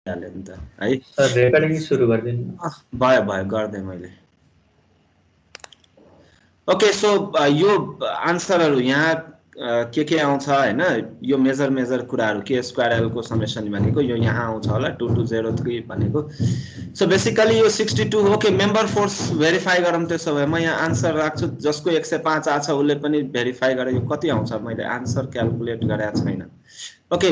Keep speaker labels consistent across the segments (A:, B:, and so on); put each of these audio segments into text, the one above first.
A: हाले नि त है।
B: सर रेकर्डिङ सुरु गर्दिनु।
A: भयो भयो गर्दै मैले। ओके सो यो आन्सरहरु यहाँ के आउँछ हैन, यो मेजर कुराहरु के स्क्वायर एल को समेसन भनेको यो यहाँ आउँछ होला 2203 भनेको। सो बेसिकली यो 62 ओके मेम्बर फोर्स भेरिफाई गरौँ त्यसो भए म यहाँ आन्सर राख्छु जसको 105 आछ उले पनि भेरिफाई गरे यो कति आउँछ मैले आन्सर क्याल्कुलेट गरेको छैन। ओके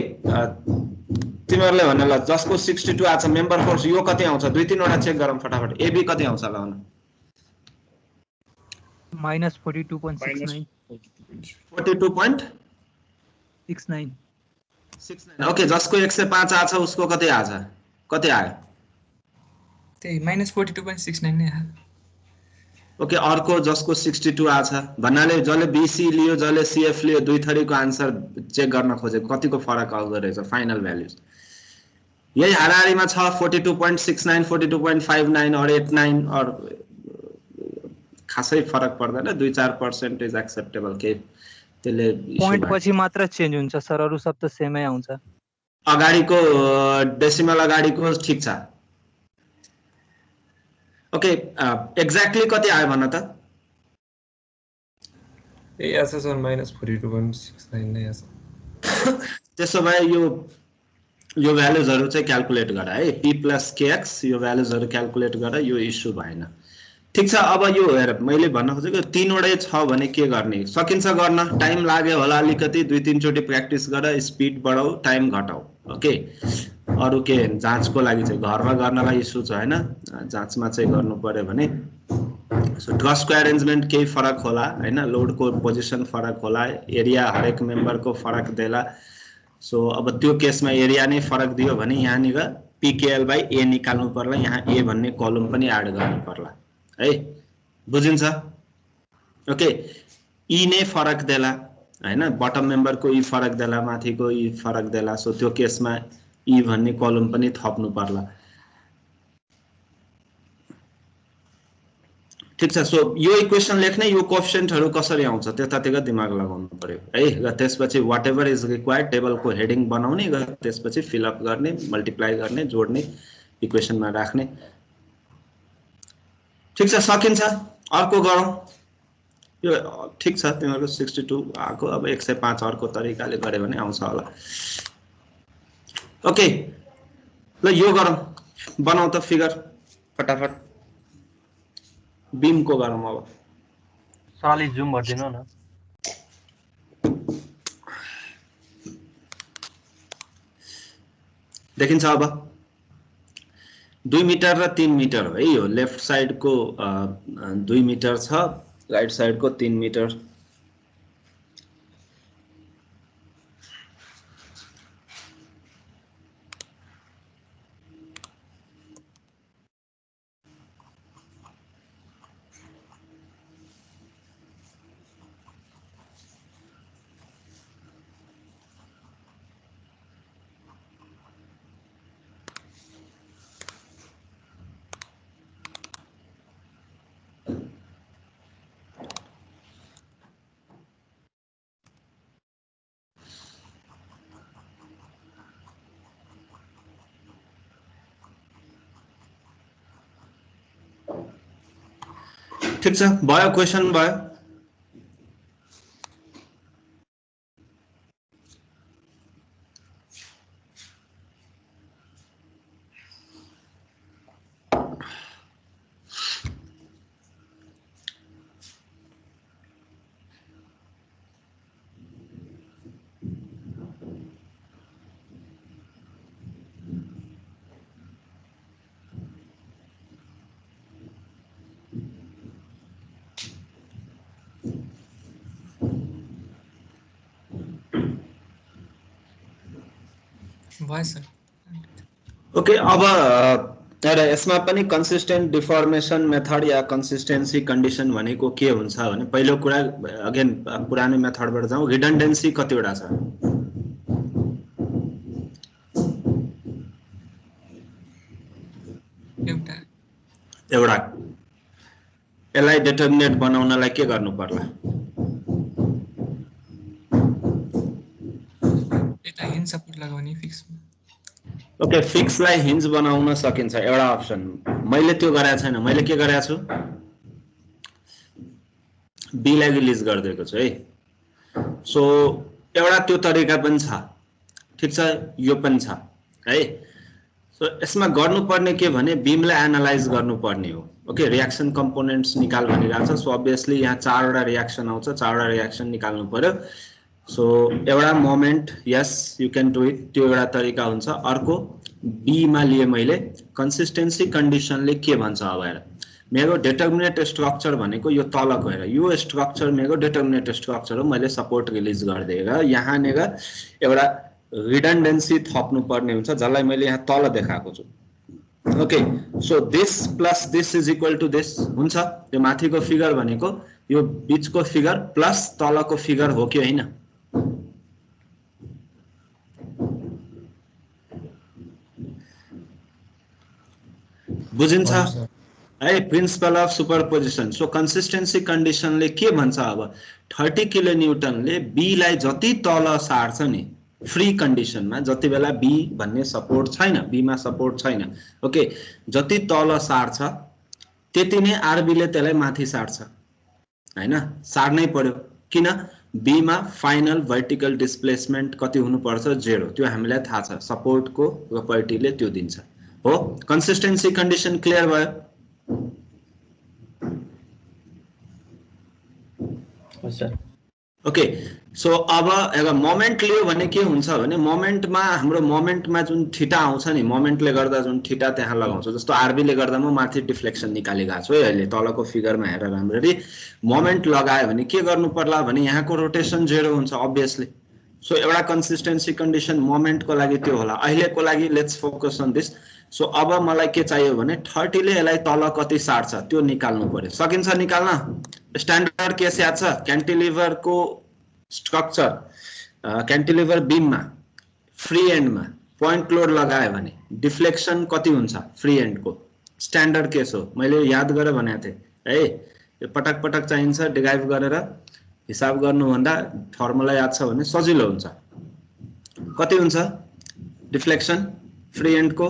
A: तिमीहरुले भन्नु ल जसको 62 आछ मेम्बर फोर्स यो कति आउँछ 2-3 वटा चेक गरौँ फटाफट। एबी कति आउँछ ल भन।
C: -42.69
A: 42.69 ओके जसको 105 आछ उसको कति आछ कति आयो
D: त्यही -42.69 नै आयो।
A: ओके अर्को जसको 62 आछ भन्नाले जले बीसी लियो जले सीएफ लियो दुई थरीको आन्सर चेक गर्न खोजे कतिको फरक आउँदो रहेछ फाइनल भ्यालुज यही हाराहारीमा छ 42.69 42.59 और 89 और खासै फरक पर्दैन 2-4% इज एक्सेप्टेबल के त्यसले
C: पॉइंट पछि मात्र चेन्ज हुन्छ सर अरु सब त सेमै आउँछ।
A: अगाडीको डेसिमल अगाडीको ठीक छ। ओके एक्ज्याक्टली कति आयो भन्न त
E: ए आछ सर -42.69 नै आछ।
A: त्यसो भए यो भ्यालुजहरु चाहिँ क्याल्कुलेट गर है p + kx यो भ्यालुजहरु क्याल्कुलेट गर यो इस्यु भएन। ठीक छ अब यो हेर मैले भन्न खोजेको 3 वटै छ भने के गर्ने सकिन्छ गर्न टाइम लाग्यो होला अलिकति 2-3 चोटी प्र्याक्टिस गर स्पिड बढाऊ टाइम घटाऊ। ओके अरु के जाँचको लागि चाहिँ घरमा गर्नलाई इस्यु छ हैन जाँचमा चाहिँ गर्नु पर्यो भने सो ट्रस्टको अरेन्जमेन्ट केही फरक होला हैन लोडको पोजिसन फरक होला एरिया हरेक मेम्बरको फरक देला। सो अब त्यो केसमा एरिया नै फरक दियो भने यहाँ निर pkl/a निकाल्नु पर्ला यहाँ a भन्ने कलम पनि एड गर्नु पर्ला है बुझिन्छ। ओके ई नै फरक देला हैन बटम मेम्बरको ई फरक देला माथिको ई फरक देला सो त्यो केसमा ई भन्ने कलम पनि थप्नु पर्ला। ठीक छ सो यो इक्वेसन लेख्ने यो कोएफिसिएन्टहरु कसरी आउँछ त्यतातिर दिमाग लगाउनु पर्यो है र त्यसपछि व्हाटएभर इज रिक्वायर्ड टेबलको हेडिङ बनाउने र त्यसपछि फिल अप गर्ने मल्टिप्लाई गर्ने जोड्ने इक्वेसनमा राख्ने। ठीक छ सकिन्छ अर्को गरौँ यो ठीक छ तिमीहरुको 62 आको अब 105 अर्को तरिकाले गरे भने आउँछ होला। ओके ल यो गरौँ बनाऊ त फिगर फटाफट बीम को गरौँ अब
F: साली जुम गर्दिनु न
A: देखिन्छ अब 2 मिटर र 3 मिटर है यो लेफ्ट साइड को 2 मिटर छ राइट साइड को 3 मिटर। ठीक छ भयो क्वेशन भयो। ओके अब तर यसमा पनि कन्सिस्टेन्ट डिफर्मेसन मेथड या कन्सिस्टेन्सी कन्डिसन भनेको के हुन्छ भने पहिलो कुरा अगेन पुरानो मेथडबाट जाउँ रिडन्डेन्सी कतिवटा छ एउटा यसलाई डिटर्मिनेट बनाउनलाई के गर्नु पर्ला
D: यता हिन सपोर्ट लगाउने फिक्स
A: ओके फिक्सलाई हिन्ज बनाउन सकिन्छ एउटा अप्सन मैले त्यो गरेको छैन मैले के गरेको छु बी लाई रिलिज गरिदिएको छु है सो एउटा त्यो तरिका पनि छ ठीक छ यो पनि छ है सो यसमा गर्नुपर्ने के भने बीमलाई एनालाइज गर्नुपर्ने हो ओके रिएक्सन कम्पोनेन्ट्स निकाल भनिरहेको छ सो अभियसली यहाँ चारवटा रिएक्सन आउँछ चारवटा रिएक्सन निकाल्नु पर्यो सो एउटा moment yes you can do it त्यो एउटा तरिका हुन्छ अर्को बी मा लिए मैले कन्सिस्टेन्सी कन्डिसनले के भन्छ अब हेर मेरो डिटर्मिनेट स्ट्रक्चर भनेको यो तलको हेर यो स्ट्रक्चर मेरो डिटर्मिनेट स्ट्रक्चर हो मैले सपोर्ट रिलिज गरिदिएर यहाँनिर एउटा रिडन्डेन्सी थप्नु पर्ने हुन्छ जसलाई मैले यहाँ तल देखाएको छु okay so this plus this is equal to this हुन्छ त्यो माथिको फिगर भनेको यो बीचको फिगर प्लस तलको फिगर हो कि हैन बुझिन्छ है principle of superposition so consistency कन्डिसनले के भन्छ अब 30 किलो न्यूटनले बी लाई जति तल सार्छ नि फ्री कन्डिसनमा जति बेला बी भन्ने सपोर्ट छैन बी मा सपोर्ट छैन ओके जति तल सार्छ त्यति नै आरबी ले त्यसलाई माथि सार्छ हैन सार्नै पर्यो किन बी मा फाइनल भर्टिकल डिस्प्लेसमेन्ट कति हुनु पर्छ 0 त्यो हामीलाई थाहा छ सपोर्टको प्रोपर्टीले त्यो दिन्छ हो कन्सिस्टेन्सी कन्डिसन क्लियर भयो ओके सो अब एउटा मोमेन्ट लियो भने के हुन्छ भने मोमेन्टमा हाम्रो मोमेन्टमा जुन थीटा आउँछ नि मोमेन्टले गर्दा जुन थीटा त्यहाँ लगाउँछ जस्तो आरबी ले गर्दा म माथि डिफ्लेक्सन निकालेको छु है अहिले तलको फिगरमा हेरेर राम्ररी मोमेन्ट लगायो भने के गर्नु पर्ला भने यहाँको रोटेसन 0 हुन्छ अभियसली सो एउटा कन्सिस्टेन्सी कन्डिसन मोमेन्टको लागि त्यो होला अहिलेको लागि let's focus on this so अब मलाई के चाहियो भने 30 ले यसलाई तल कति सार्छ त्यो निकाल्नु पर्यो सकिन्छ निकाल्न स्ट्यान्डर्ड केस याद छ क्यान्टिलिभर को स्ट्रक्चर क्यान्टिलिभर बीम में फ्री एंड में पॉइंट लोड लगायो भने डिफ्लेक्सन कति हुन्छ फ्री एंड को स्ट्यान्डर्ड केस हो मैले याद गरेर भनेको थिएँ है यो पटक पटक चाहिन्छ डिराइभ गरेर हिसाब गर्नु भन्दा फर्मुला याद छ भने सजिलो हुन्छ कति हुन्छ डिफ्लेक्सन फ्री एंड को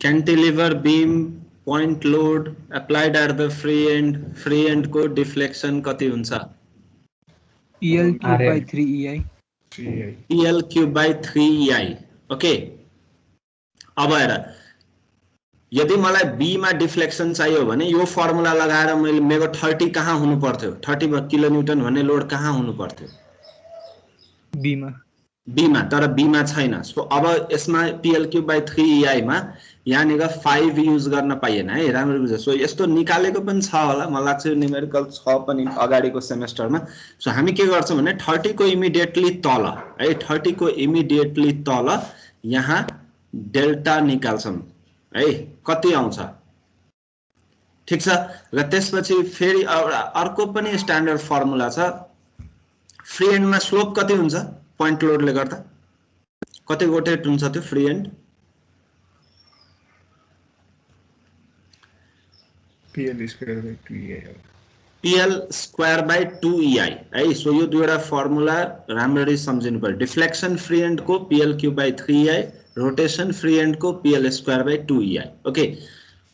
A: cantilever beam point load applied at the free end को deflection कति हुन्छ
C: EL cube by 3EI
A: EL cube by 3EI okay अब हेर यदि मलाई B मा डिफ्लेक्सन चाहियो भने यो फर्मुला लगाएर मैले मेरो 30 कहाँ हुनु पर्थ्यो 30 किलो न्यूटन भन्ने लोड कहाँ हुनु पर्थ्यो B मा तर B मा छैन सो अब यसमा PL cube by 3EI मा यहाँनिर 5 युज गर्न पाइएन है राम्रो बुझ्नु सो यस्तो निकालेको पनि छ होला मलाई लाग्छ न्युमेरिकल छ पनि अगाडिको सेमेस्टरमा सो हामी के गर्छौं भने 30 को इमिडिएटली तल है 30 को इमिडिएटली तल यहाँ डेल्टा निकाल्छौं है कति आउँछ ठीक छ र त्यसपछि फेरि अर्को पनि स्ट्यान्डर्ड फर्मुला छ फ्री एन्डमा स्लोप कति हुन्छ पॉइंट लोडले गर्दा कति रोटेट हुन्छ त्यो free and
E: PL square by 2EI
A: PL square by 2EI है सो यो दुईवटा फर्मुला राम्ररी सम्झिनु पर्यो डिफ्लेक्सन फ्री एन्ड को PL cube by 3EI rotation free and को PL square by 2EI okay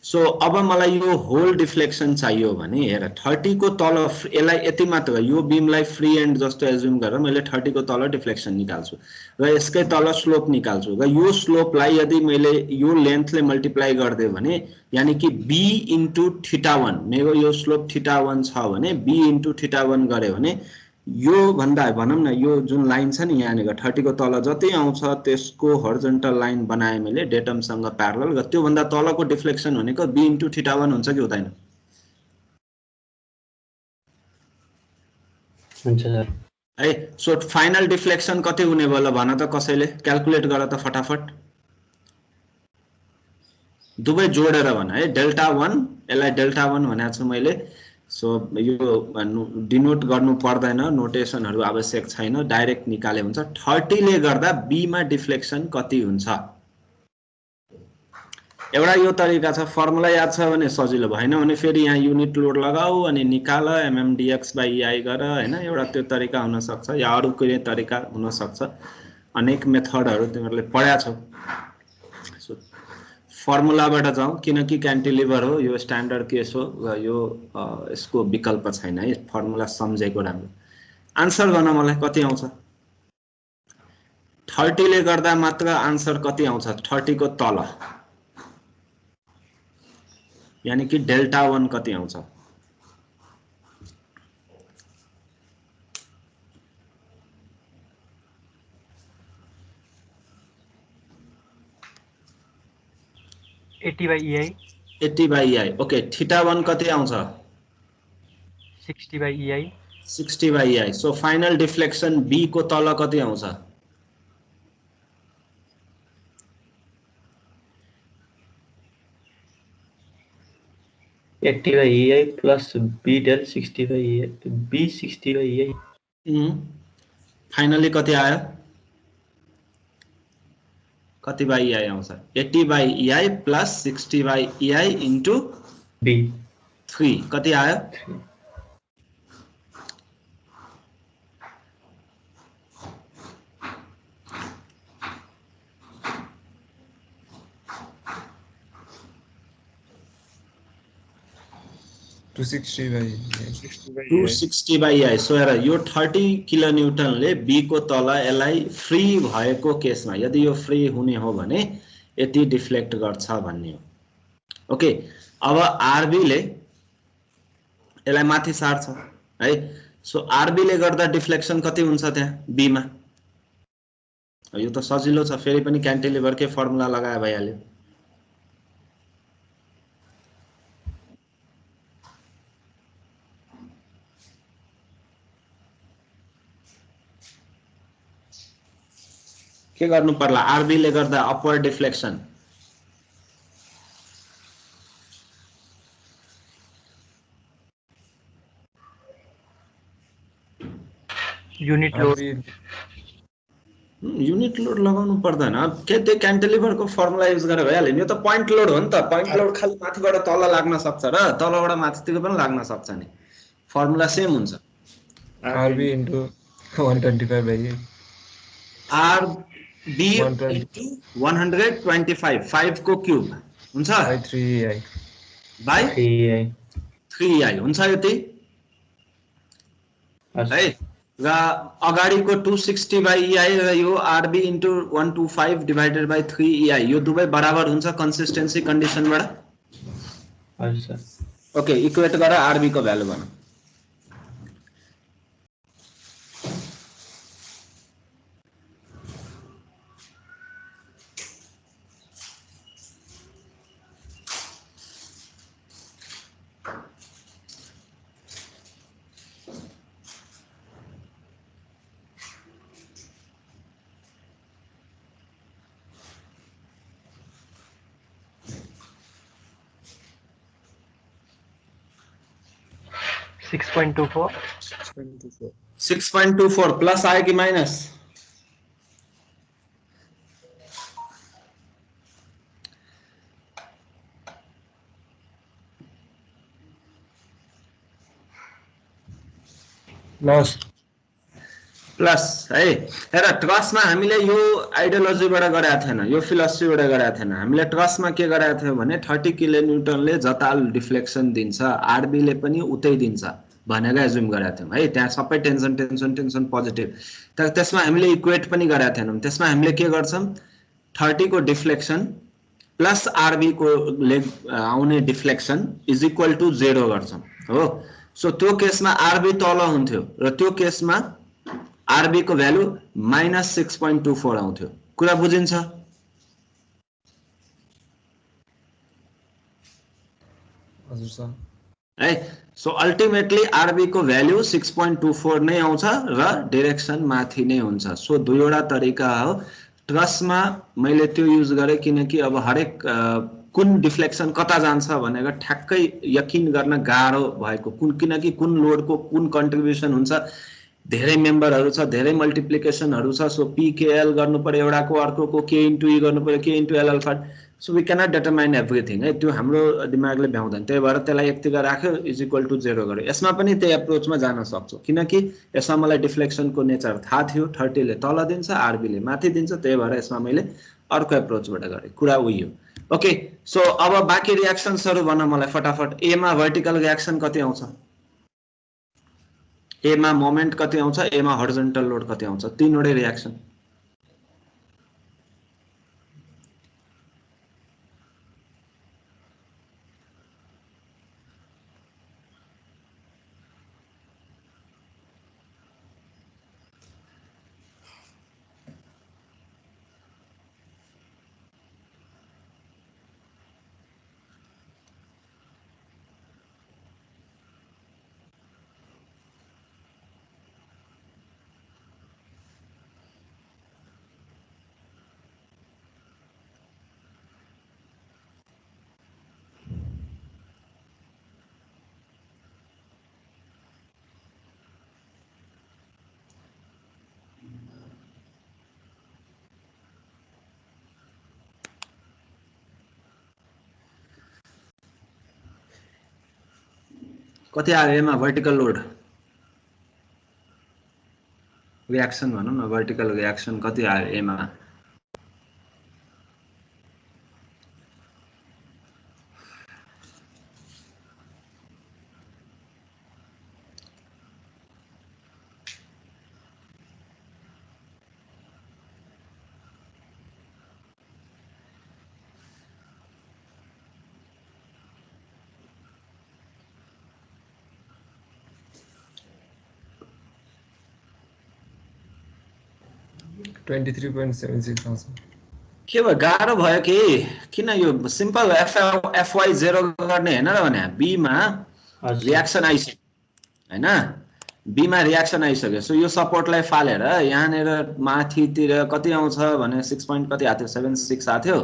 A: so अब मलाई यो होल डिफ्लेक्सन चाहियो भने हेर 30 को तल यसलाई यति मात्र यो बीमलाई फ्री एन्ड जस्तो एज्युम गरेर मैले 30 को तल डिफ्लेक्सन निकाल्छु र यसकै तल स्लोप निकाल्छु र यो स्लोपलाई यदि मैले यो लेन्थले मल्टिप्लाई गर्दिए भने यानी कि b into θ1 मेरो यो स्लोप θ1 छ भने b into θ1 गरे भने यो भन्दा भनौं न यो जुन लाइन छ नि यहाँनिर 30 को तल जति आउँछ त्यसको हरिजन्टल लाइन बनाए मैले डेटम सँग प्यारलल र त्यो भन्दा तलको डिफ्लेक्सन भनेको b into θ1 हुन्छ कि हुँदैन
B: हुन्छ सर
A: है सो फाइनल डिफ्लेक्सन कति हुने भयो भन त कसैले क्याल्कुलेट गर त फटाफट दुबै जोडेर भन है डेल्टा 1 यसलाई डेल्टा 1 भनेको छु मैले सो यो डिनोट गर्नु पर्दैन नोटेसनहरु आवश्यक छैन डाइरेक्ट निकाले हुन्छ 30 ले गर्दा b मा डिफ्लेक्सन कति हुन्छ एउटा यो तरिका छ, फर्मुला याद छ भने सजिलो, भएन भने फेरि यहाँ युनिट लोड लगाऊ अनि निकाल mmdx/ei गर हैन। एउटा त्यो तरिका हुन सक्छ या अरु कुनै तरिका हुन सक्छ, अनेक मेथडहरु तिमीहरुले पढ्या छौ। सो फर्मुलाबाट जाउँ, किनकि क्यान्टिलिभर हो, यो स्ट्यान्डर्ड केस हो र यो यसको विकल्प छैन है, फर्मुला सम्झेको राम्रो। आन्सर गर्न मलाई कति आउँछ? 30 ले गर्दा मात्र आन्सर कति आउँछ? 30 को तल, यानी कि डेल्टा 1 कति आउँछ?
F: (80/EI)
A: 80/EI। ओके, थीटा 1 कति आउँछ?
F: 60/EI
A: 60/EI। So final deflection be को तल कति आउँछ?
B: 80/EI plus B del 60/EI B 60/EI।
A: Finally कति आयो? कति बाई EI आउँछ? 80/EI plus 60/EI into
B: B
A: 3 कति आयो? 260/EI। सो हेर, यो 30 किलोन्युटनले बी को तल यसलाई फ्री भएको केसमा, यदि यो फ्री हुने हो भने यति डिफ्लेक्ट गर्छ भन्ने हो। ओके, अब आरबी ले यसलाई माथि सार्छ है। सो आरबी ले गर्दा डिफ्लेक्सन कति हुन्छ त्यहाँ बी मा? यो त सजिलो छ, फेरि पनि क्यान्टिलिभरकै फर्मुला लगाए भइहाल्यो। के गर्नु पर्ला? आरबी ले गर्दा upward deflection
F: unit load
A: unit load लगाउनु पर्दैन। के त्यो क्यान्टिलिभरको फर्मुला युज गरेर भइहाल्यो नि। यो त पोइन्ट लोड हो नि त, पोइन्ट लोड खाली माथिबाट तल लाग्न सक्छ र तलबाट माथितिर पनि लाग्न सक्छ नि, फर्मुला सेम हुन्छ।
E: RB into 125/EI
A: RB into 125 5 को क्युब हुन्छ
E: by 3EI
A: by
B: 3EI
A: 3EI हुन्छ यति है। र अगाडिको 260/EI र यो R B into 125 divided by 3EI, यो दुवै बराबर हुन्छ कन्सिस्टेन्सी कन्डिसनबाट।
B: हजुर सर।
A: ओके, इक्वेट गर आरबी को भ्यालु भन।
F: (6.24)
A: 6.24 प्लस आयो कि माइनस? प्लस है। हेर, ट्रसमा हामीले यो आइडियोलोजीबाट गरेका थिएन, यो फिलोसफीबाट गरेका थिएन। हामीले ट्रसमा के गरेका थियौँ भने 30 किलोन्युटनले जता डिफ्लेक्सन दिन्छ आरबी ले पनि उतै दिन्छ भनेर एज्युम गरेका थियौँ है। त्यहाँ सबै टेन्सन टेन्सन टेन्सन पोजिटिभ, तर त्यसमा हामीले इक्वेट पनि गरेका थिएनौँ। त्यसमा हामीले के गर्छौँ? 30 को डिफ्लेक्सन प्लस आरबी को ले आउने डिफ्लेक्सन इज इक्वल टु 0 गर्छौँ हो। सो त्यो केसमा आरबी तल हुन्थ्यो र त्यो केसमा आरबी को भ्यालु माइनस 6.24 आउँथ्यो। कुरा बुझिन्छ?
E: हजुर सर
A: है। सो अल्टिमेटली आरबी को भ्यालु 6.24 नै आउँछ र डिरेक्सन माथि नै हुन्छ। सो दुईवटा तरिका हो। ट्रसमा मैले त्यो युज गरेँ किनकि अब हरेक कुन डिफ्लेक्सन कता जान्छ भनेर ठ्याक्कै यकिन गर्न गाह्रो भएको, किनकि कुन लोडको कुन कन्ट्रिब्युसन हुन्छ, धेरै मेम्बरहरु छ, धेरै मल्टिप्लिकेसनहरु छ। सो पी के एल गर्नु पर्यो एउटाको, अर्कोको के इन्टु ई गर्नु पर्यो, के into L alpha, so we can't determine everything है, त्यो हाम्रो दिमागले भ्याउँदैन, त्यही भएर त्यसलाई एकतिर राख्यो इज इक्वल टु 0 गर्यो। यसमा पनि त्यही एप्रोचमा जान सक्छौँ, किनकि यसमा मलाई डिफ्लेक्सनको नेचर थाहा थियो, 30 ले तल दिन्छ, आरबीले माथि दिन्छ, त्यही भएर यसमा मैले अर्को एप्रोचबाट गरेँ, कुरा उही हो। ओके, सो अब बाँकी रियाक्सन्सहरू भन मलाई फटाफट। एमा भर्टिकल रियाक्सन कति आउँछ, एमा मोमेन्ट कति आउँछ, एमा हरिजन्टल लोड कति आउँछ, तीनवटै रियाक्सन। कति आयो एमा भर्टिकल लोड रियाक्सन भनौँ न, भर्टिकल रियाक्सन कति आयो एमा?
E: ट्वेन्टी 23.76 आउँछ।
A: के भयो, गाह्रो भयो कि? किन यो सिम्पल एफवाई 0 गर्ने होइन र भने बीमा रियाक्सन आइसक्यो होइन, बीमा रियाक्सन आइसक्यो। सो यो सपोर्टलाई फालेर यहाँनिर माथितिर कति आउँछ भने 6 पोइन्ट कति आएको थियो, 76 आएको थियो,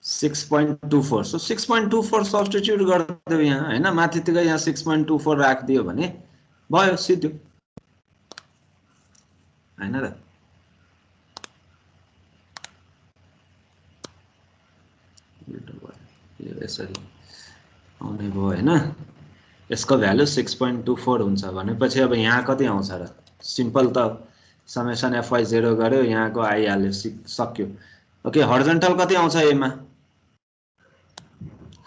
A: 6.24। सो 6.24 सब्स्टिट्युट गरिदियो यहाँ होइन, माथितिर यहाँ 6.24 राखिदियो भने भयो, सिद्धो होइन र। यसरी आउने भयो होइन, यसको भ्यालु 6.24 हुन्छ भनेपछि अब यहाँ कति आउँछ र? सिम्पल त समेसन एफवाई 0 गर्यो, यहाँको आइहाल्यो, सक्यो। ओके, हरिजन्टल कति आउँछ एमा?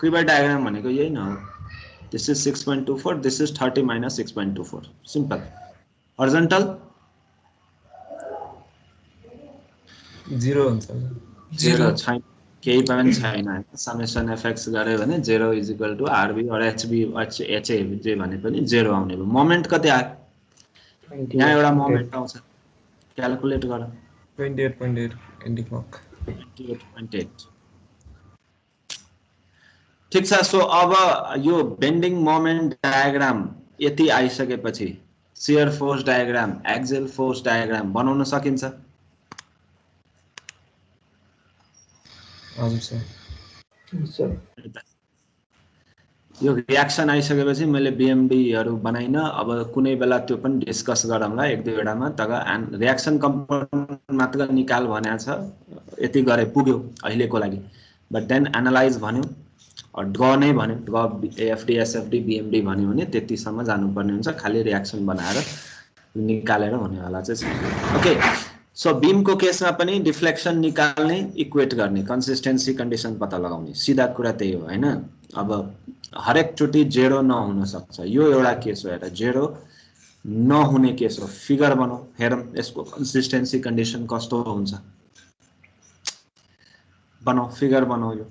A: क्युबेड डायग्राम भनेको यही न हो, this is 6.24, this is 30 minus 6.24, simple. Horizontal
E: 0 हुन्छ।
A: 0 छैन, केही पनि छैन। समेसन एफएक्स गऱ्यो भने 0 इज इक्वल टु आरबी और एचबी एचए जे भने पनि 0 आउने भयो। मोमेन्ट कति आयो? यहाँ एउटा मोमेन्ट आउँछ, क्याल्कुलेट गर।
E: 28.8 एन्टी क्लक।
A: 28.8 ठिक छ। सो अब यो बेन्डिङ मोमेन्ट डायग्राम यति आइसकेपछि shear force diagram, axial force diagram बनाउन सकिन्छ?
E: हजुर सर।
A: यो रियाक्सन आइसकेपछि मैले बिएमडीहरू बनाइन, अब कुनै बेला त्यो पनि डिस्कस गरौँला एक दुई वटामा। तर रियाक्सन कम्पोनेन्ट मात्र निकाल भनेको छ, यति गरे पुग्यो अहिलेको लागि। बट देन एनालाइज भन्यो, ड्र नै भन्यो, ड्र एएफडी एसएफडी बिएमडी भन्यो भने त्यतिसम्म जानुपर्ने हुन्छ, खालि रियाक्सन बनाएर निकालेर भन्नेवाला चाहिँ छ। ओके, सो बीमको केसमा पनि डिफ्लेक्सन निकाल्ने, इक्वेट गर्ने, कन्सिस्टेन्सी कन्डिसन पत्ता लगाउने, सिधा कुरा त्यही हो होइन। अब हरेक चोटि 0 नहुन सक्छ, यो एउटा केस हो, हेर 0 नहुने केस हो। फिगर बनाऊ, हेरौँ यसको कन्सिस्टेन्सी कन्डिसन कस्तो हुन्छ, बनाऊ फिगर बनाऊ यो।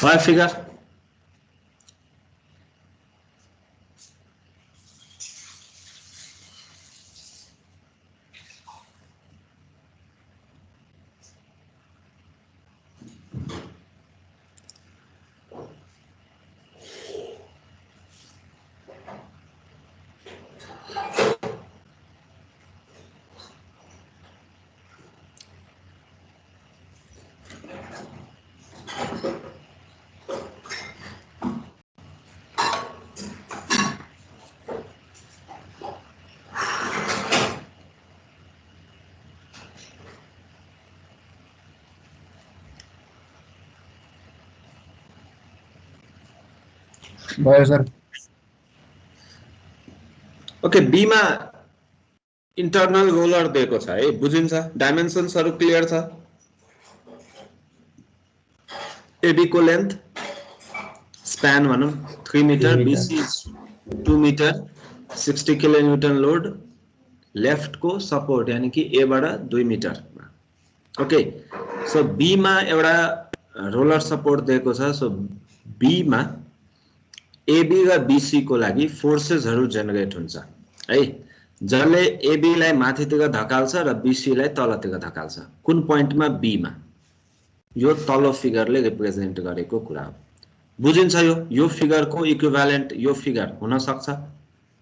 A: भयो फिगर
E: भयो सर।
A: ओके बी मा इन्टरनल रोलर दिएको छ है बुझिन्छ डाइमेन्सन्सहरु क्लियर छ एबी को लेन्थ स्प्यान भनौं 3 metre BC 2 metre 60 kilonewton load left को सपोर्ट यानी कि ए बाट 2 मिटर ओके सो बी मा एउटा रोलर सपोर्ट दिएको छ सो बी मा एबी र बीसी को लागि फोर्सेसहरु जेनेरेट हुन्छ है जसले एबी लाई माथितिर धकाल्छ र बीसी लाई तलतिर धकाल्छ कुन पोइन्टमा बी मा यो तल्लो फिगरले रिप्रेजेन्ट गरेको कुरा हो बुझिन्छ यो फिगरको इक्विभ्यालेन्ट यो फिगर हुन सक्छ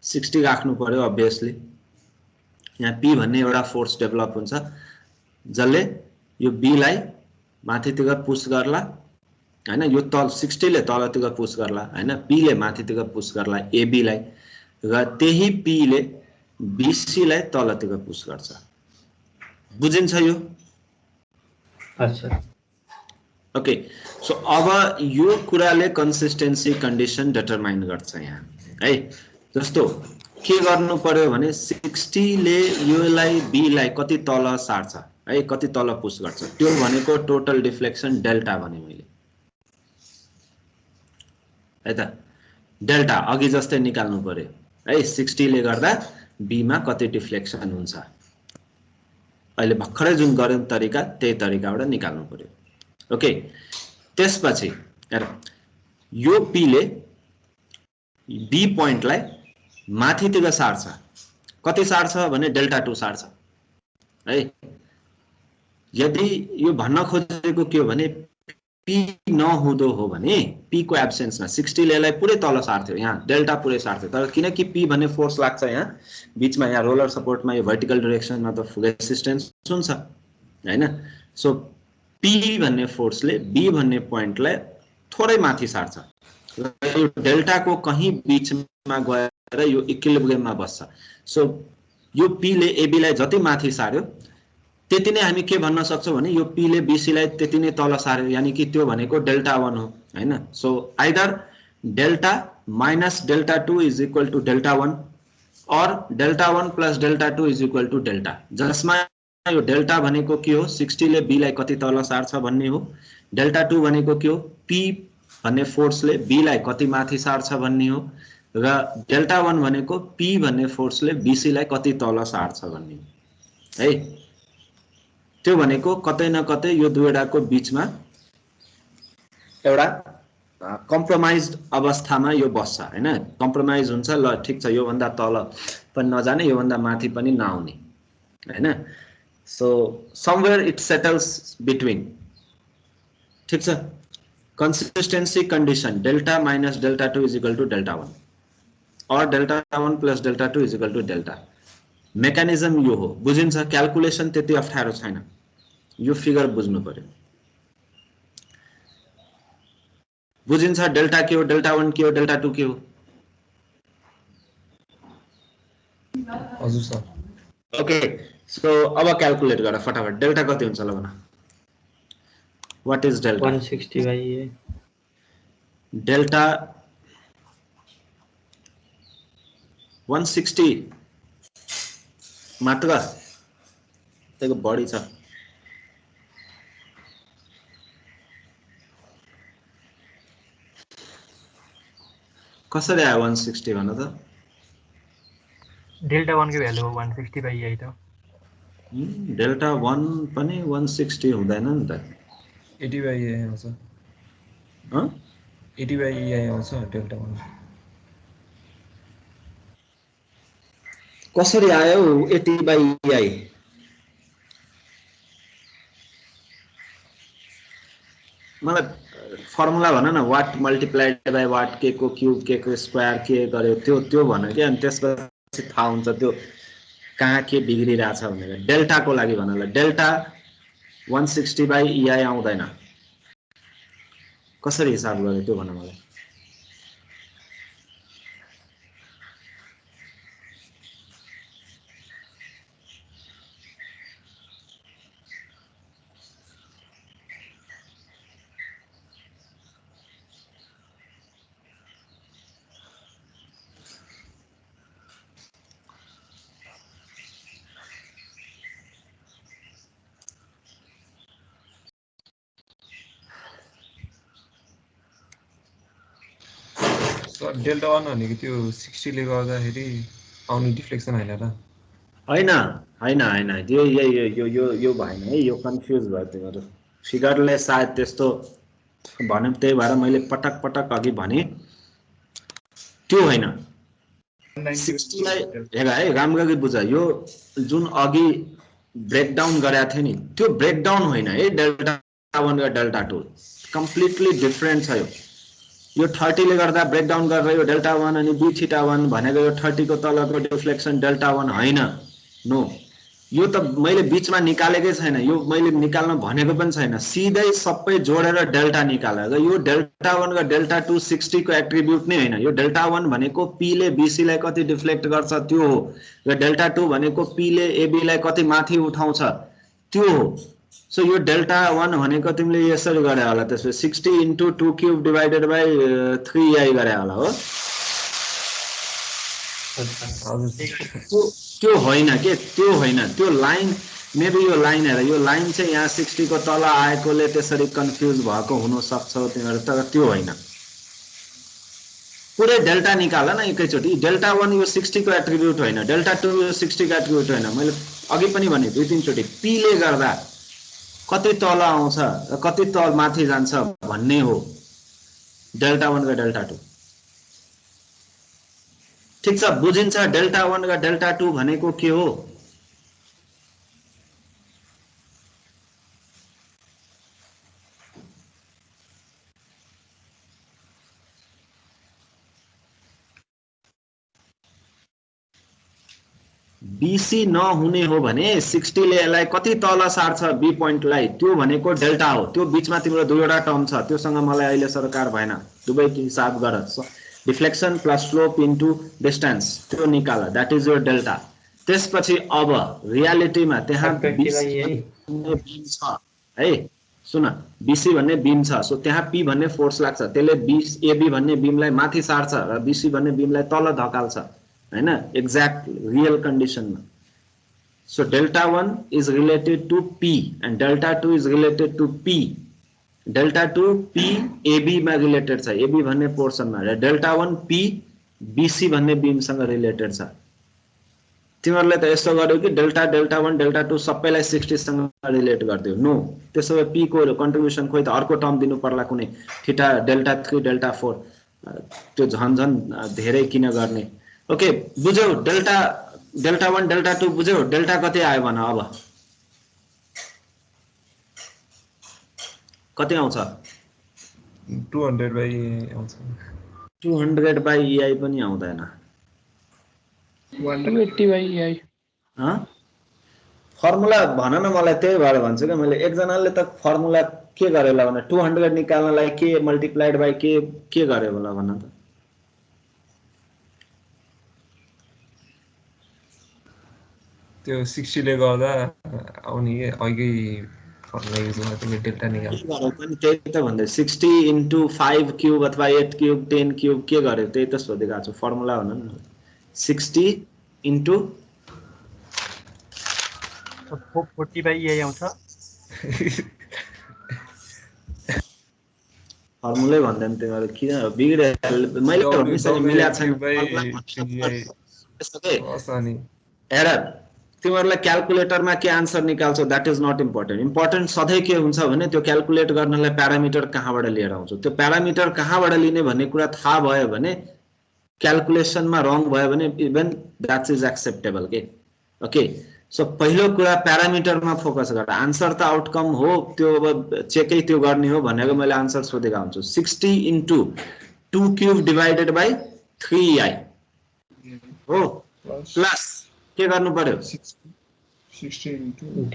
A: 60 राख्नु पर्यो obviously यहाँ P भन्ने एउटा फोर्स डेभलप हुन्छ जसले यो B लाई माथितिर पुश गर्ला हैन यो तल 60 ले तलतिर पुश गर्ला हैन P ले माथितिर पुश गर्ला AB लाई र त्यही P ले BC लाई तलतिर पुश गर्छ बुझिन्छ यो
B: अच्छा
A: ओके सो अब यो कुराले कन्सिस्टेन्सी कन्डिसन डिटरमाइन गर्छ यहाँ है जस्तो के गर्नु पर्यो भने 60 ले यो लाई B लाई कति तल सार्छ है कति तल पुश गर्छ त्यो भनेको टोटल डिफ्लेक्सन डेल्टा भने मैले है त डेल्टा अघि जस्तै निकाल्नु पर्यो है 60 ले गर्दा B मा कति डिफ्लेक्सन हुन्छ अहिले भर्खरै जुन गर्यौं तरिका त्यही तरिकाबाट निकाल्नु पर्यो ओके त्यसपछि हेर यो P ले B पोइन्ट लाई माथितिर सार्छ कति सार्छ भने डेल्टा 2 सार्छ है यदि यो भन्न खोजेको के हो भने P नहुँदो हो भने P को एब्सेन्समा 60 ले लाई पुरै तल सार्थ्यो यहाँ डेल्टा पुरै सार्थ्यो तर किनकि P भन्ने फोर्स लाग्छ यहाँ बीचमा यहाँ रोलर सपोर्टमा यो भर्टिकल डाइरेक्सनमा त रेसिस्टेन्स हुन्छ हैन सो P भन्ने फोर्सले B भन्ने पोइन्टलाई थोरै माथि सार्छ यो डेल्टा को कहीं बीचमा गएर यो इक्विलिब्रियममा बस्छ सो यो P ले AB लाई जति माथि सार्यो त्यति नै हामी के भन्न सक्छौं भने यो P ले BC लाई त्यति नै तल सार्यो यानी कि त्यो भनेको डेल्टा 1 हो हैन so either delta minus delta 2 is equal to delta 1 और delta 1 plus delta 2 is equal to delta जसमा यो डेल्टा भनेको के हो 60 ले B लाई कति तल सार्छ भन्ने हो डेल्टा 2 भनेको के हो P भन्ने फोर्सले B लाई कति माथि सार्छ भन्ने हो र डेल्टा 1 भनेको P भन्ने फोर्सले BC लाई कति तल सार्छ भन्ने हो है त्यो भनेको कतै न कतै यो दुईटाको बीचमा एउटा कम्प्रोमाइज्ड अवस्थामा यो बस्छ हैन कम्प्रोमाइज हुन्छ ल ठीक छ यो भन्दा तल पनि नजाने यो भन्दा माथि पनि नआउने हैन so somewhere it settles between ठीक छ consistency condition delta minus delta 2 is equal to delta 1 or delta 1 plus delta 2 is equal to delta mechanism यो हो बुझिन्छ क्याल्कुलेसन त्यति अप्ठ्यारो छैन यो फिगर बुझ्नु पर्यो बुझिन्छ डेल्टा के हो डेल्टा 1 के हो डेल्टा 2 के हो
E: हजुर सर
A: ओके सो अब क्याल्कुलेट गर फटाफट डेल्टा कति हुन्छ ल भन What is delta?
B: 160 by A.
A: Delta 160 मात्र त्यसको बढी छ कसरी आयो 160 भन त
F: डेल्टा 1 को भ्यालु 160 by A त
A: डेल्टा 1 पनि 160 हुँदैन नि त
E: 80 by A आउँछ 80 by EI आउँछ डेल्टा 1
A: कसरी आयो 80 by EI मलाई फर्मुला भन न वाट मल्टिप्लाइड बाइ वाट के को क्यूब के को स्क्वायर के गर्यो त्यो भन के अनि त्यसपछि थाहा हुन्छ त्यो कहाँ के बिग्रिरहेछ भनेर डेल्टा को लागि भन्नलाई डेल्टा 160 by EI आउँदैन कसरी हिसाब गर्यो त्यो भन मलाई
E: सर डेल्टा 1 भनेको त्यो 60 ले गर्दाखेरि आउने डिफ्लेक्सन हैन र
A: हैन यो भएन है यो कन्फ्युज भयो तिम्रो फिगरले सायद त्यस्तो भन्नु त्यही भएर मैले पटक पटक अघि भने त्यो हैन 60 लाई हेर है राम्ररी बुझ यो जुन अघि ब्रेकडाउन गरेको थियो नि त्यो ब्रेकडाउन होइन है डेल्टा 1 र डेल्टा 2 कम्प्लिटली डिफरेन्ट छ यो 30 ले गर्दा ब्रेकडाउन गरेर यो डेल्टा 1 अनि b थीटा 1 भनेको यो 30 को तलको डिफ्लेक्सन डेल्टा 1 हैन नो यो त मैले बीचमा निकालेकै छैन यो मैले निकाल्न भनेको पनि छैन सिधै सबै जोडेर डेल्टा निकालेर यो डेल्टा 1 र डेल्टा 2 60 को एट्रिब्युट नै हैन यो डेल्टा 1 भनेको p ले bc लाई कति डिफ्लेक्ट गर्छ त्यो हो र डेल्टा 2 भनेको p ले ab लाई कति माथि उठाउँछ त्यो हो सो यो डेल्टा 1 भनेको तिमीले यसरी गरे होला त्यसपछि 60 into 2 cube divided by 3i गरे होला हो त्यो होइन के त्यो होइन त्यो लाइन मेबी यो लाइन हेर यो लाइन चाहिँ यहाँ 60 को तल आएकोले त्यसरी कन्फ्युज भएको हुन सक्छ तिमीहरु तर त्यो होइन पुरै डेल्टा निकाल न एकैचोटी डेल्टा 1 यो 60 को एट्रिब्युट होइन डेल्टा 2 यो 60 को एट्रिब्युट होइन मैले अघि पनि भने दुई तीन चोटी p ले गर्दा कति तल आउँछ र कति तल माथि जान्छ भन्ने हो डेल्टा 1 र डेल्टा 2 ठीक छ बुझिन्छ डेल्टा 1 र डेल्टा 2 भनेको के हो BC नहुने हो भने 60 ले यसलाई कति तल सार्छ B पोइन्ट लाई त्यो भनेको डेल्टा हो त्यो बीचमा तिम्रो दुईवटा टर्म छ त्योसँग मलाई अहिले सरकार भएन दुवैको हिसाब गर deflection plus slope into distance त्यो निकाल दैट इज योर डेल्टा त्यसपछि अब रियालिटीमा त्यहाँ बीम छ है सुन BC भन्ने बीम छ सो त्यहाँ P भन्ने फोर्स लाग्छ त्यसले AB भन्ने बीमलाई माथि सार्छ र BC भन्ने बीमलाई तल धकाल्छ हैन एक्ज्याक्ट रियल कन्डिसनमा so delta 1 is related to P and delta 2 is related to P delta 2 P AB मा रिलेटेड छ AB भन्ने पोर्सनमा र डेल्टा 1 P BC भन्ने बीमसँग रिलेटेड छ तिमीहरुले त यस्तो गर्यो कि डेल्टा 1 डेल्टा 2 सबैलाई 60 सँग रिलेट गर्दियौ नो त्यसो भए P को कन्ट्रिब्युसन खोइ त अर्को टर्म दिनु पर्ला कुनै थीटा डेल्टा 3 डेल्टा 4 त्यो झन धेरै किन गर्ने ओके बुझ्यौ डेल्टा 1 डेल्टा 2 बुझ्यौ डेल्टा कति आयो भन अब कति आउँछ
E: 200 by आउँछ
A: 200 by EI पनि आउँदैन
G: 180 by EI
A: फर्मुला भन न मलाई त्यही भएर भन्छु के मैले एकजनाले त फर्मुला के गर्यो होला भने 200 निकाल्नलाई के मल्टिप्लाइड बाइ के गर्यो होला भन त
E: त्यो 60 ले गर्दा आउने अघि फर्मुला युज गर्दा डेल्टा निकाल्नु
A: पनि त्यही त भन्दै 60 into 5 क्यूब अथवा 8 क्यूब 10 क्यूब के गर्यो त्यही त सोधेको छु फर्मुला भन न 60 into
F: 40 by EI आउँछ
A: फर्मुलै भन्दैन तिमीहरु किन बिग्रे मैले भन्नु मिलाएको छैन हेर तिमीहरुलाई क्याल्कुलेटरमा के आन्सर निकाल्छौ that is not important. Important सधैँ के हुन्छ भने त्यो क्याल्कुलेट गर्नलाई प्यारामिटर कहाँबाट लिएर आउँछौ, त्यो प्यारामिटर कहाँबाट लिने भन्ने कुरा थाहा भयो भने क्याल्कुलेसनमा रङ भयो भने इभन द्याट इज एक्सेप्टेबल के। ओके सो पहिलो कुरा प्यारामिटरमा फोकस गर। आन्सर त आउटकम हो, त्यो अब चेकै त्यो गर्ने हो भनेको मैले आन्सर सोधेको हुन्छु। 60 * 2 क्यूब डिवाइडेड बाइ 3i हो प्लस के गर्नु पर्यो
F: 60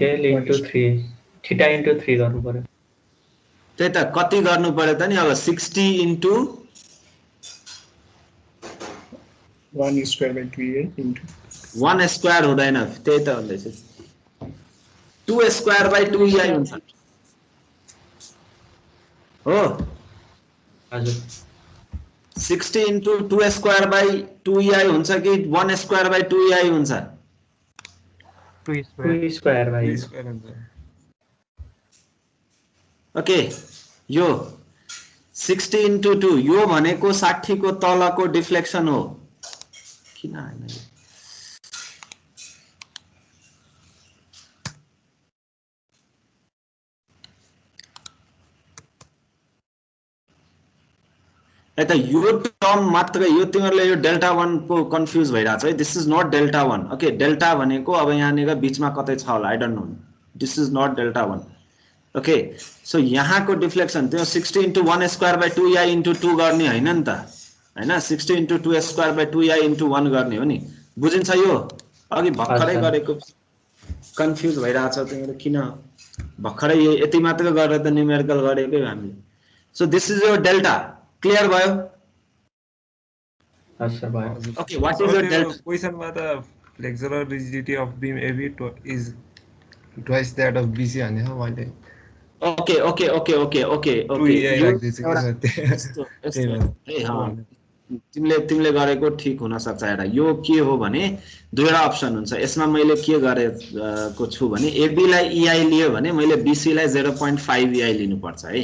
B: डेल इन्टु 3 थीटा इन्टु 3 गर्नु पर्यो।
A: त्यही त कति गर्नु पर्यो त नि अब 60 *
F: 1 square by 2a into
A: 1 square हुँदैन, त्यही त भन्दैछु 2 स्क्वायर बाइ 2i हुन्छ हो।
B: हजुर
A: 60 * 2 स्क्वायर बाइ 2i हुन्छ कि 1 स्क्वायर बाइ 2i हुन्छ?
C: 2 स्क्वायर
B: 2 स्क्वायर बाइ
E: स्क्वायर हुन्छ।
A: ओके यो 60 * 2 यो भनेको 60 को तलको डिफ्लेक्सन हो। किन आएन यो? त यो टर्म मात्रै यो तिमीहरुले यो डेल्टा 1 को कन्फ्युज भइराछ है। This is not delta 1। Okay delta भनेको अब यहाँनिर बीचमा कतै छ होला, I don't know. This is not delta 1। Okay so यहाँको डिफ्लेक्सन त्यो 60 * 1 स्क्वायर बाइ 2i इन्टु 2 गर्ने हैन नि त, हैन 60 * 2 स्क्वायर बाइ 2i इन्टु 1 गर्ने हो नि। बुझिन्छ यो? अघि भर्खरै गरेको कन्फ्युज भइराछ तिमीहरु किन? भर्खरै यति मात्र गरेर त न्युमेरिकल गरेकै हामीले। So this is your delta. Clear भयो?
B: हजुर भयो।
A: Okay what is your delta?
E: क्वेशनमा त flexural rigidity of beam AB is twice that of BC भन्ने हो मैले।
A: Okay okay okay okay okay okay तिमीले गरेको ठिक हुन सक्छ। हेर यो के हो भने दुईवटा अप्सन हुन्छ यसमा। मैले के गरेको छु भने AB लाई EI लियो भने मैले BC लाई 0.5 EI लिनु पर्छ है।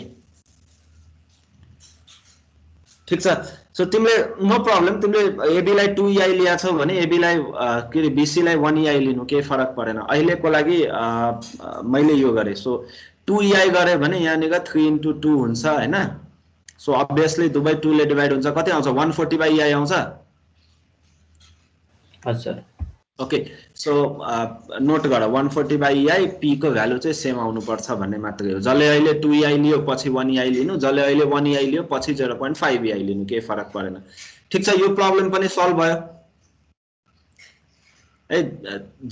A: ठीक छ। सो तिमीले नो प्रब्लम, तिमीले AB लाई 2 EI लिया छौ भने AB लाई के रे BC लाई 1 EI लिनु केही फरक परेन। अहिलेको लागि मैले यो गरे। सो 2 EI गरे भने यहाँनिर 3 * 2 हुन्छ हैन। सो obviously 2/2 ले डिवाइड हुन्छ, कति आउँछ 140/EI आउँछ।
B: हजुर
A: ओके सो नोट गर 140/EI p को भ्यालु चाहिँ सेम आउनु पर्छ भन्ने मात्रै हो। जसले अहिले 2 EI लियो पछि 1 EI लिनु, जसले अहिले 1 EI लियो पछि 0.5 EI लिनु, केही फरक परेन। ठीक छ, यो प्रब्लम पनि सल्भ भयो। ए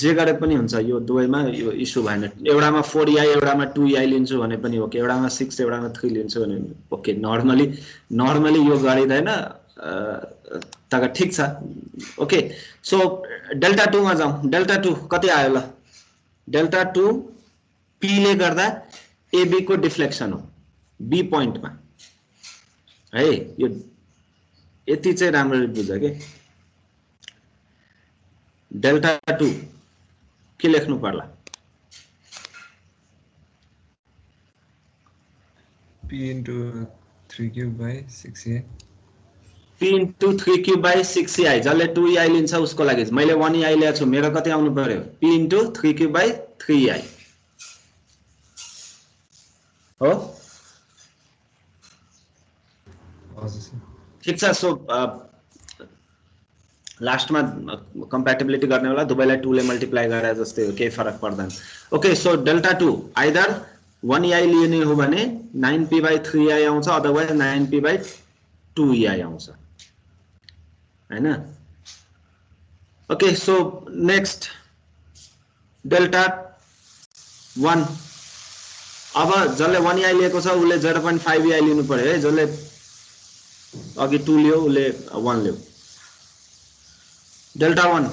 A: जे गरे पनि हुन्छ, यो दुवैमा यो इस्यु भएन। एउटामा 4 EI एउटामा 2 EI लिन्छु भने पनि ओके, एउटामा 6 एउटामा 3 लिन्छु भने ओके। नर्मली यो गरिदैन तर ठीक छ। ओके सो डेल्टा 2 मा जाउँ। डेल्टा 2 कति आयो ल? डेल्टा 2 p ले गर्दा AB को डिफ्लेक्सन हो B पोइन्टमा है। यो यति चाहिँ राम्ररी बुझ के। डेल्टा 2 के लेख्नु पर्ला?
E: P * 3 cube by 6a।
A: P * 3 cube by 6ei। जसले 2 EI लिन्छ उसको लागि मैले 1 EI लिएको छु, मेरो कति आउनु पर्यो? P * 3 क्यूब बाइ 3ei हो। ठीक छ। सो लास्टमा कम्प्याटिबिलिटी गर्ने बेला दुवैलाई 2 ले मल्टिप्लाई गरे जस्तै हो, केही फरक पर्दैन। Okay so delta 2 either 1 EI लिने हो भने 9p/3i आउँछ, अदरवाइज 9p/2ei आउँछ हैन। Okay so next delta 1। अब जसले 1 EI लिएको छ उसले 0.5 EI लिनु पर्यो है। जसले अघि 2 लियो उसले 1 लियो। डेल्टा 1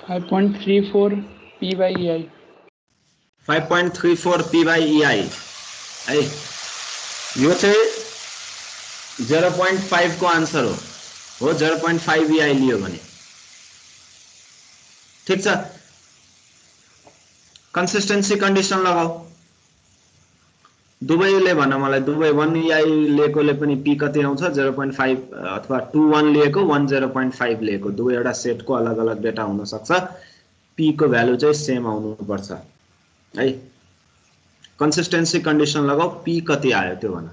G: 5.34 p/ei
A: 5.34 p/ei है। यो चाहिँ 0.5 को आन्सर हो 0.5 EI लियो भने। ठीक छ। कन्सिस्टेन्सी कन्डिसन लगाऊ दुवैले भन मलाई दुवै 1 EI लिएकोले पनि p कति आउँछ 0.5 अथवा 21 लिएको 1 0.5 लिएको दुवैवटा सेटको अलग अलग डेटा हुन सक्छ p को भ्यालु चाहिँ सेम आउनु पर्छ है कन्सिस्टेन्सी कन्डिसन लगाऊ p कति आयो त्यो भन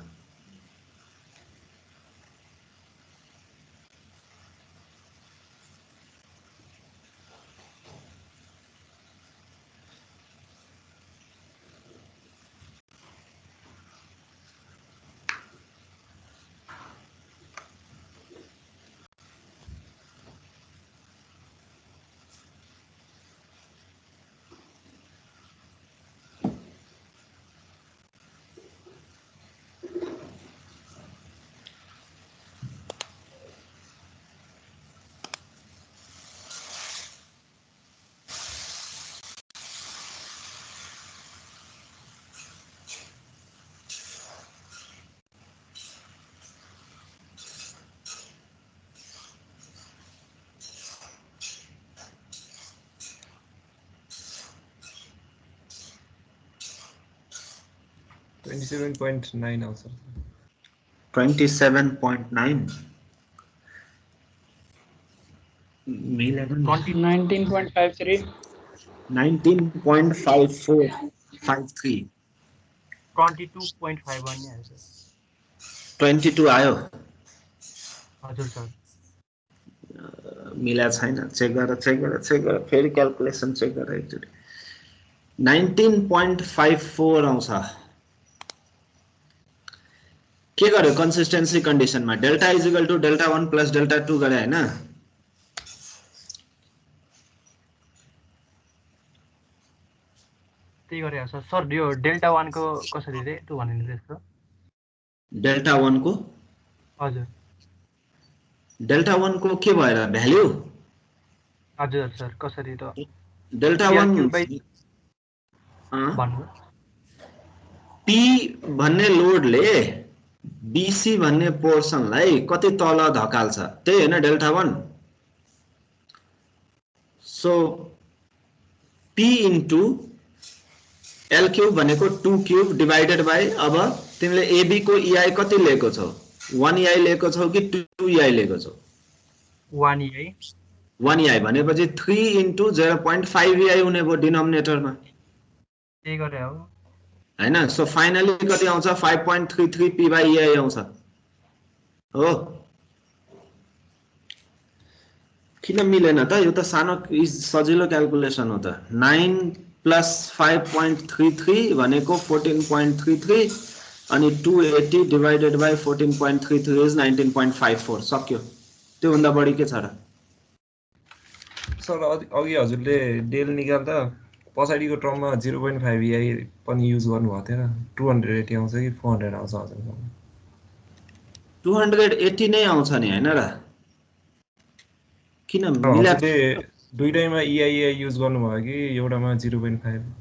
E: $27.9 आउँछ
A: 27.9
G: 19.53
A: 19.5453
C: 22.51 नै आयो सर
A: 22 आयो
C: हजुर सर
A: मिला छैन चेक गर फेरि क्याल्कुलेसन चेक गर एकचोटि 19.54 आउँछ के गर्यो कन्सिस्टेन्सी कन्डिसनमा delta is equal to delta 1 plus delta 2 गरे हैन
C: त्यही गरे सर सर यो डेल्टा 1 को कसरी रे त्यो भन्नु त्यसको
A: डेल्टा 1 को
C: हजुर
A: डेल्टा 1 को के भएर भ्याल्यु
C: हजुर सर कसरी त
A: डेल्टा 1
C: भन्नु
A: p भन्ने लोडले BC भन्ने पोर्सनलाई कति तल धकाल्छ त्यही हैन delta 1 so p into L cube भनेको 2 क्यूब डिवाइडेड बाइ अब तिमीले AB को EI कति लिएको छौ 1 EI लिएको छौ कि 2 EI लिएको छौ
C: 1 EI
A: 1 EI भनेपछि 3 इन्टु 0.5 EI हुने भयो डिनोमिनेटरमा
C: त्यही गरे हो
A: हैन सो फाइनली कति आउँछ 5.33 p by EI आउँछ हो किन मिलेन त यो त सानो सजिलो क्याल्कुलेसन हो त 9 प्लस 5.33 भनेको 14.33 अनि 280 डिवाइडेड बाइ 14.33 इज 19.54 सक्यो त्यो भन्दा बढी के छ र
E: सर अघि हजुरले डेल निकाल्दा पछाडीको टर्ममा 0.5 EI पनि युज गर्नु भएको थिएन 280 आउँछ कि 400 आउँछ हजुर
A: 280 नै आउँछ नि हैन र किन मिलाले
E: दुईटैमा EI युज गर्नुभयो कि एउटामा 0.5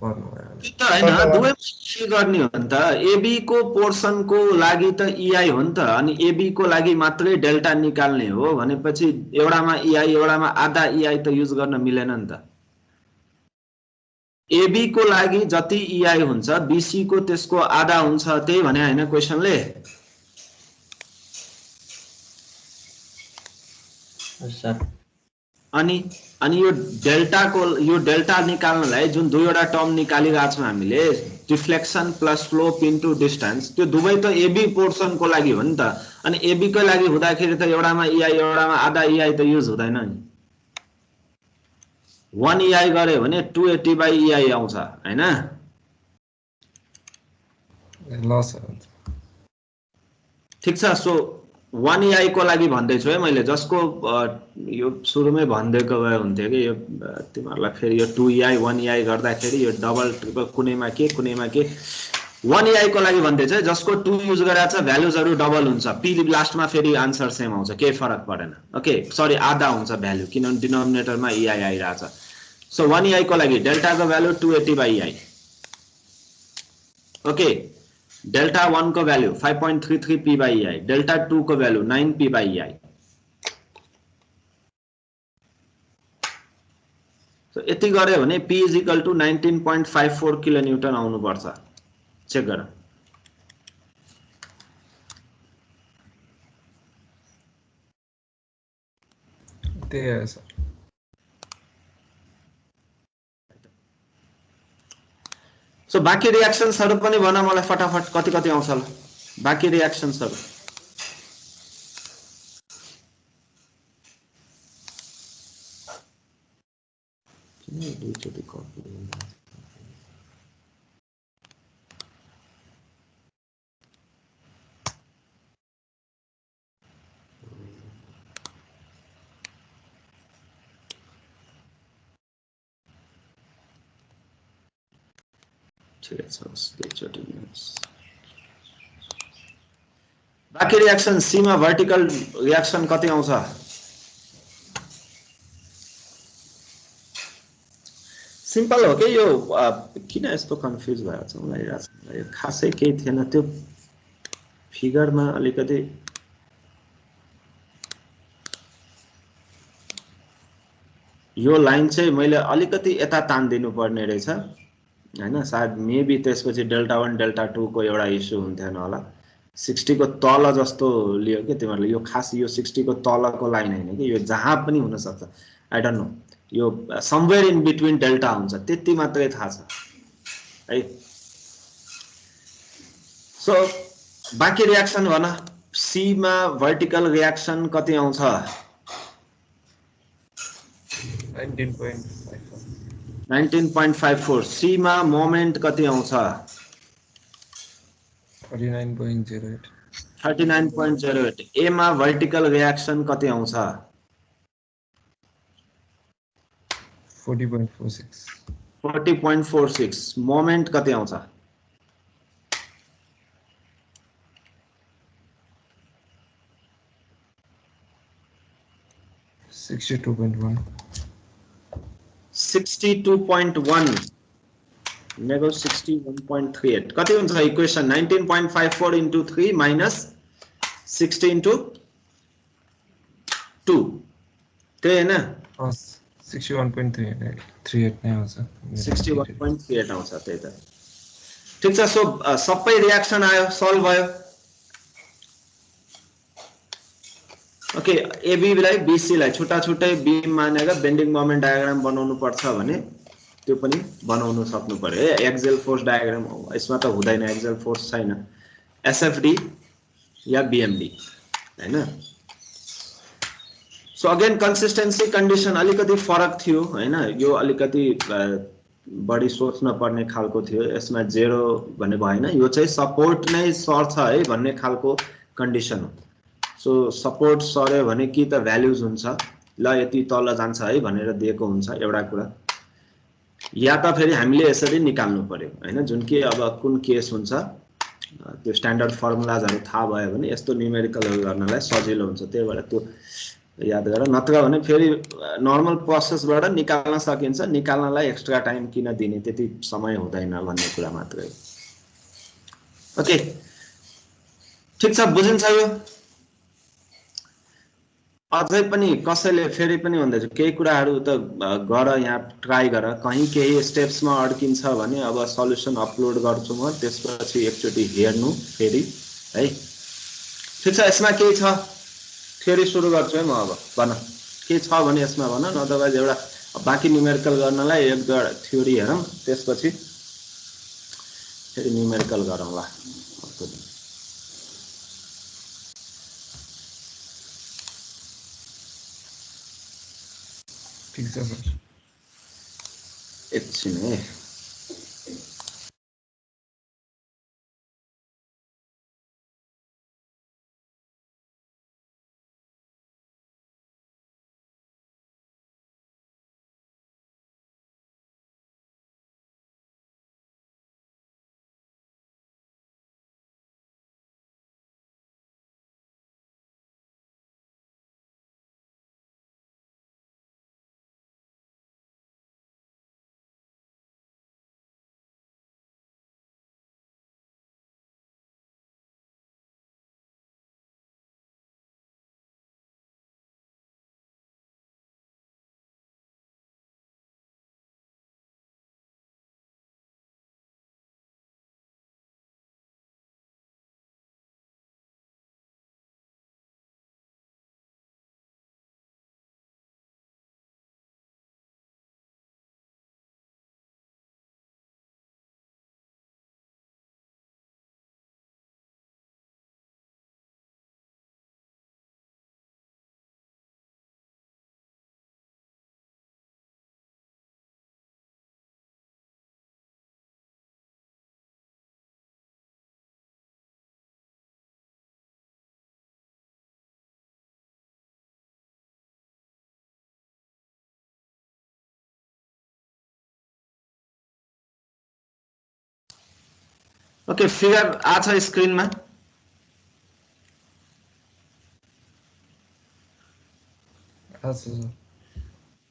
E: गर्नुभयो
A: त हैन दुवैमा EI गर्ने हो नि त AB को पोर्सन को लागि त EI हो नि त अनि AB को लागि मात्रै डेल्टा निकाल्ने हो भनेपछि एउटामा EI एउटामा आधा EI त युज गर्न मिलेन नि त AB को लागि जति EI हुन्छ BC को त्यसको आधा हुन्छ त्यही भने हैन क्वेशनले
B: सर
A: अनि यो डेल्टा निकाल्नलाई जुन दुईवटा टर्म निकालिरहेको छौं हामीले deflection plus slope into distance त्यो दुवै त AB पोर्सन को लागि हो नि त अनि AB को लागि हुँदाखेरि त एउटामा EI एउटामा आधा EI त युज हुँदैन नि 1 EI गरे भने 280 by EI आउँछ हैन
E: ल सर
A: ठीक छ सो 1 EI को लागि भन्दै छु है मैले जसको यो सुरुमै भन्देको भए हुन्थ्यो कि यो तिमीहरुलाई फेरि यो 2 EI 1 EI गर्दाखेरि यो डबल ट्रिपल कुनैमा के 1 EI को लागि भन्दै छु जसको 2 युज गरेछ भ्यालुजहरु डबल हुन्छ p लास्टमा फेरि आन्सर सेम आउँछ केही फरक पर्दैन ओके सरी आधा हुन्छ भ्यालु किनभने डिनोमिनेटरमा EI आइराछ सो 1 EI को लागि डेल्टा को value 280 by EI okay delta 1 को value 5.33 p by EI delta 2 को भ्यालु 9 p by EI यति गरे भने P is equal to 19.54 किलोन्युटन आउनु पर्छ चेक गर
E: त्यही हो सर
A: सो बाँकी रियाक्सन्सहरु पनि भन मलाई फटाफट कति कति आउँछ ल बाँकी रियाक्सन्सहरु किन दुईचोटी कपी ठिकै छ दुईचोटी बाँकी रियाक्सन सी मा भर्टिकल रियाक्सन कति आउँछ सिम्पल हो के यो किन यस्तो कन्फ्युज भएको छ मलाई यो खासै केही थिएन त्यो फिगरमा अलिकति यो लाइन चाहिँ मैले अलिकति यता तान्दिनु पर्ने रहेछ हैन सायद मेबी त्यसपछि डेल्टा 1 डेल्टा 2 को एउटा इस्यु हुन्थेन होला 60 को तल जस्तो लियो के तिमीहरुले यो खास यो 60 को तलको लाइन हैन के यो जहाँ पनि हुन सक्छ आई डोन्ट नो यो समवेयर इन बिट्विन डेल्टा हुन्छ त्यति मात्रै थाहा छ है सो बाँकी रियाक्सन भन सी मा भर्टिकल रियाक्सन कति आउँछ 19.54 सी मा मोमेन्ट कति आउँछ
E: 39.08
A: 39.08 ए मा भर्टिकल रियाक्सन कति आउँछ
E: 40.46
A: 40.46 मोमेन्ट कति आउँछ
E: 62.1
A: 62.1 नेगो 61.38 कति हुन्छ इक्वेसन 19.54 into 3 minus 60 into 2 त्यही हैन
E: 61.38 नै आउँछ
A: 61.38 आउँछ त्यही त ठीक छ सो सबै रियाक्सन आयो सल्भ भयो ओके एबी लाई बीसी लाई छुट्टा छुट्टै बीम मानेर बेन्डिङ मोमेन्ट डायग्राम बनाउनु पर्छ भने त्यो पनि बनाउन सक्नु पर्यो है एक्सियल फोर्स डायग्राम यसमा त हुँदैन एक्सियल फोर्स छैन एसएफडी या बीएमडी हैन सो अगेन कन्सिस्टेन्सी कन्डिसन अलिकति फरक थियो हैन यो अलिकति बढी सोच्न पर्ने खालको थियो यसमा जेरो भन्ने भएन यो चाहिँ सपोर्ट नै सर्छ है भन्ने खालको कन्डिसन हो सो सपोर्ट सर्यो भने कि त भ्याल्युज हुन्छ ल यति तल जान्छ है भनेर दिएको हुन्छ एउटा कुरा या त फेरि हामीले यसरी निकाल्नु पर्यो हैन जुन कि अब कुन केस हुन्छ त्यो स्ट्यान्डर्ड फर्मुलाजहरु थाहा भयो भने यस्तो न्यूमेरिकलहरु गर्नलाई सजिलो हुन्छ त्यही भएर त्यो याद गर नत्र भने फेरि नर्मल प्रोसेसबाट निकाल्न सकिन्छ निकाल्नलाई एक्स्ट्रा टाइम किन दिने त्यति समय हुँदैन भन्ने कुरा मात्रै ओके ठीक छ बुझिन्छ यो अझै पनि कसैले फेरि पनि भन्दैछु केही कुराहरु त गर यहाँ ट्राई गर कहीं केही स्टेप्समा अड्किन्छ भने अब सल्युसन अपलोड गर्छु म त्यसपछि एकचोटी हेर्नु फेरि है ठीक छ यसमा केही छ थ्योरी सुरु गर्छु है म अब भन के छ भने यसमा भन नतर्स एउटा बाँकी न्यूमेरिकल गर्नलाई एक दुईवटा थ्योरी हेरौं त्यसपछि फेरि न्यूमेरिकल गरौँला
E: ठीक छ सर
A: एकछिन है ओके फिगर आछ स्क्रिनमा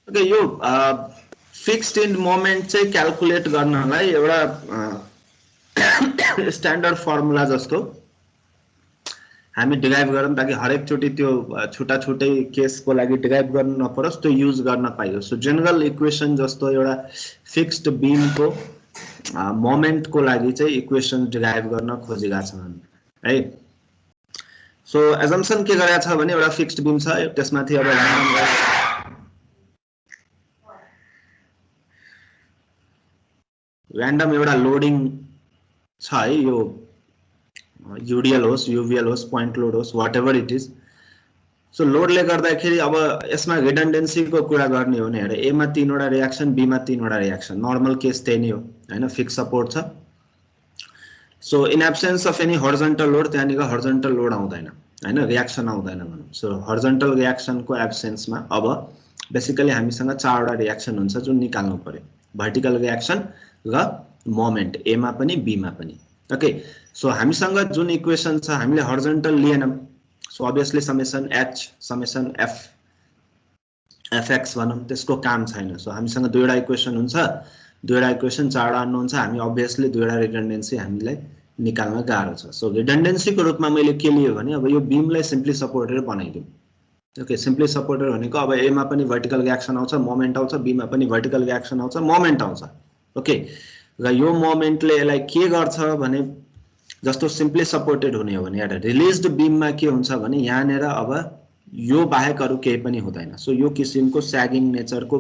A: ओके यो फिक्स्ड एन्ड मोमेन्ट चाहिँ क्याल्कुलेट गर्नलाई एउटा स्ट्यान्डर्ड फर्मुला जस्तो हामी डिराइभ गरौँ ताकि हरेक चोटी त्यो छुटा छुटै केसको लागि डिराइभ गर्न नपरोस् त्यो युज गर्न पाइयोस्। सो जनरल इक्वेसन जस्तो एउटा फिक्स्ड बीमको मोमेन्टको लागि चाहिँ इक्वेसन डिराइभ गर्न खोजेका छन् है। सो एजम्पसन के गरेको छ भने एउटा फिक्स्ड बीम छ त्यसमाथि अब र्यान्डम एउटा लोडिङ छ है, यो यूडीएल होस् यूवीएल होस् पोइन्ट लोड होस् व्हाटएभर इट इज। सो लोडले गर्दाखेरि अब यसमा रिडन्डेन्सीको कुरा गर्ने हो भने हेर ए मा 3 वटा रिएक्सन बी मा 3 वटा रिएक्सन नर्मल केस त्यही नै हो हैन, फिक्स सपोर्ट छ। So in absence of any horizontal load त्यहाँनिर हॉरिजॉन्टल लोड आउँदैन हैन, रिएक्सन आउँदैन भनौं। सो हॉरिजॉन्टल रिएक्सनको एब्सेन्समा अब बेसिकली हामीसँग 4 वटा रिएक्सन हुन्छ जुन निकाल्नु पर्यो, भर्टिकल रिएक्सन र मोमेन्ट ए मा पनि बी मा पनि। ओके सो हामीसँग जुन इक्वेसन छ हामीले हॉरिजॉन्टल लिएनौं, so obviously summation h summation f fx भनौं त्यसको काम छैन। सो हामीसँग दुईवटा इक्वेसन हुन्छ, दुईवटा इक्वेसन 4 वटा अननोन छ, हामी obviously दुईवटा रिडन्डेन्सी हामीलाई निकाल्न गाह्रो छ। सो रिडन्डेन्सीको रूपमा मैले के लियो भने अब यो बीमलाई सिम्पली सपोर्टेड बनाइदिउँ। ओके सिम्पली सपोर्टेड भनेको अब ए मा पनि भर्टिकल रिएक्सन आउँछ मोमेन्ट आउँछ, बी मा पनि भर्टिकल रिएक्सन आउँछ मोमेन्ट आउँछ। ओके र यो मोमेन्टले यसलाई के गर्छ भने जस्तो सिम्पली सपोर्टेड हुने हो भने एउटा रिलिज्ड बीममा के हुन्छ भने यहाँनेर अब यो बाहेक अरु केही पनि हुँदैन। सो यो किसिमको स्यागिङ नेचरको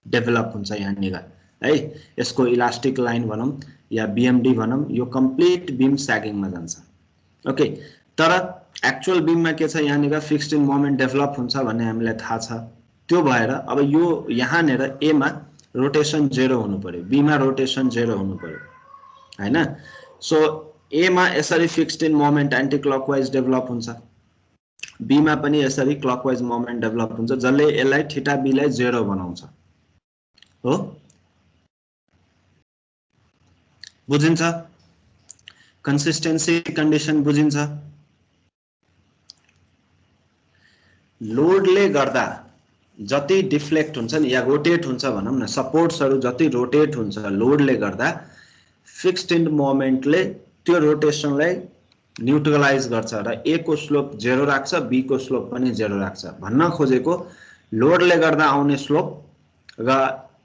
A: डेभलप हुन्छ यहाँनिर है, यसको इलास्टिक लाइन भनौं या बीएमडी भनौं, यो कम्प्लिट बीम स्यागिङमा जान्छ। ओके तर एक्चुअल बीममा के छ यहाँनिर फिक्स्ड इन मोमेन्ट डेभलप हुन्छ भन्ने हामीलाई थाहा छ। त्यो भएर अब यो यहाँनेर ए मा रोटेसन 0 हुनु पर्यो, बी मा रोटेसन 0 हुनु पर्यो हैन। सो ए मा यसरी fixed in moment anti clockwise develop हुन्छ, बी मा पनि यसरी क्लकवाइज मोमेन्ट डेभलप हुन्छ जसले यसलाई थीटा बी लाई 0 बनाउँछ हो। बुझिन्छ? कन्सिस्टेन्सी कन्डिसन बुझिन्छ? लोडले गर्दा जति डिफ्लेक्ट हुन्छ नि या रोटेट हुन्छ भनौं न, सपोर्ट्सहरु जति रोटेट हुन्छ लोडले गर्दा फिक्स्ड इन मोमेन्टले त्यो रोटेसनलाई न्यूट्रलाइज गर्छ र ए को स्लोप 0 राख्छ, बी को स्लोप पनि 0 राख्छ। भन्न खोजेको लोडले गर्दा आउने स्लोप र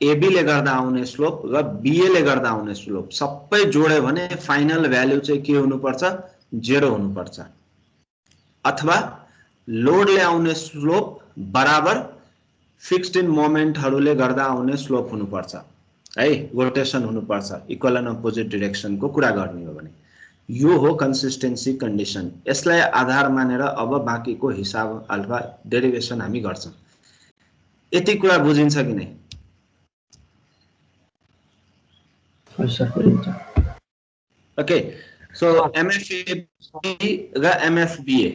A: एबी ले गर्दा आउने स्लोप र बीए ले गर्दा आउने स्लोप सबै जोड्यो भने फाइनल भ्यालु चाहिँ के हुनुपर्छ 0 हुनुपर्छ, अथवा लोडले आउने स्लोप बराबर फिक्स्ड इन मोमेन्टहरुले गर्दा आउने स्लोप हुनुपर्छ है, रोटेसन हुनुपर्छ इक्वल एन्ड अपोजिट डाइरेक्सनको कुरा गर्ने हो भने। यो हो कन्सिस्टेन्सी कन्डिसन। यसलाई आधार मानेर अब बाँकीको हिसाब अथवा डेरिभेसन हामी गर्छौं। यति कुरा बुझिन्छ कि नै? ओके सो एमएफएबी र एमएफबीए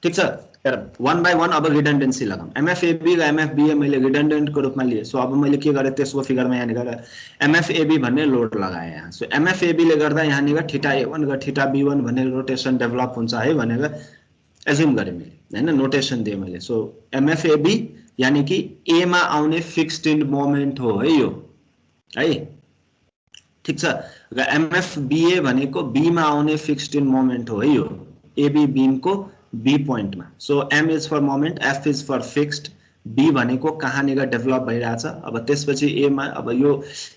A: ठीक छ। 1 by 1 अब रिडन्डेन्सी लगाऊं। एमएफएबी र एमएफबीए मैले रिडन्डेन्ट को रूपमा लिए। सो अब मैले के गरे त्यसको फिगरमा यहाँ निकालेर एमएफएबी भन्ने लोड लगाए यहाँ। सो एमएफएबी ले गर्दा यहाँ निका थीटा ए1 र थीटा बी1 भन्ने रोटेसन डेभलप हुन्छ है भनेर एज्युम गरे मैले हैन, नोटेसन दिए मैले। सो एमएफएबी यानी कि ए मा आउने फिक्स्ड इन मोमेन्ट हो है यो है, ठीक छ। र एमएफबीए भनेको बी मा आउने फिक्स्ड इन मोमेन्ट हो है यो, एबी बीम को बी पोइन्ट में। So M is for moment, F is for fixed, B भनेको कहाँनिर डेभलप भइरहेछ। अब त्यसपछि ए मा अब यो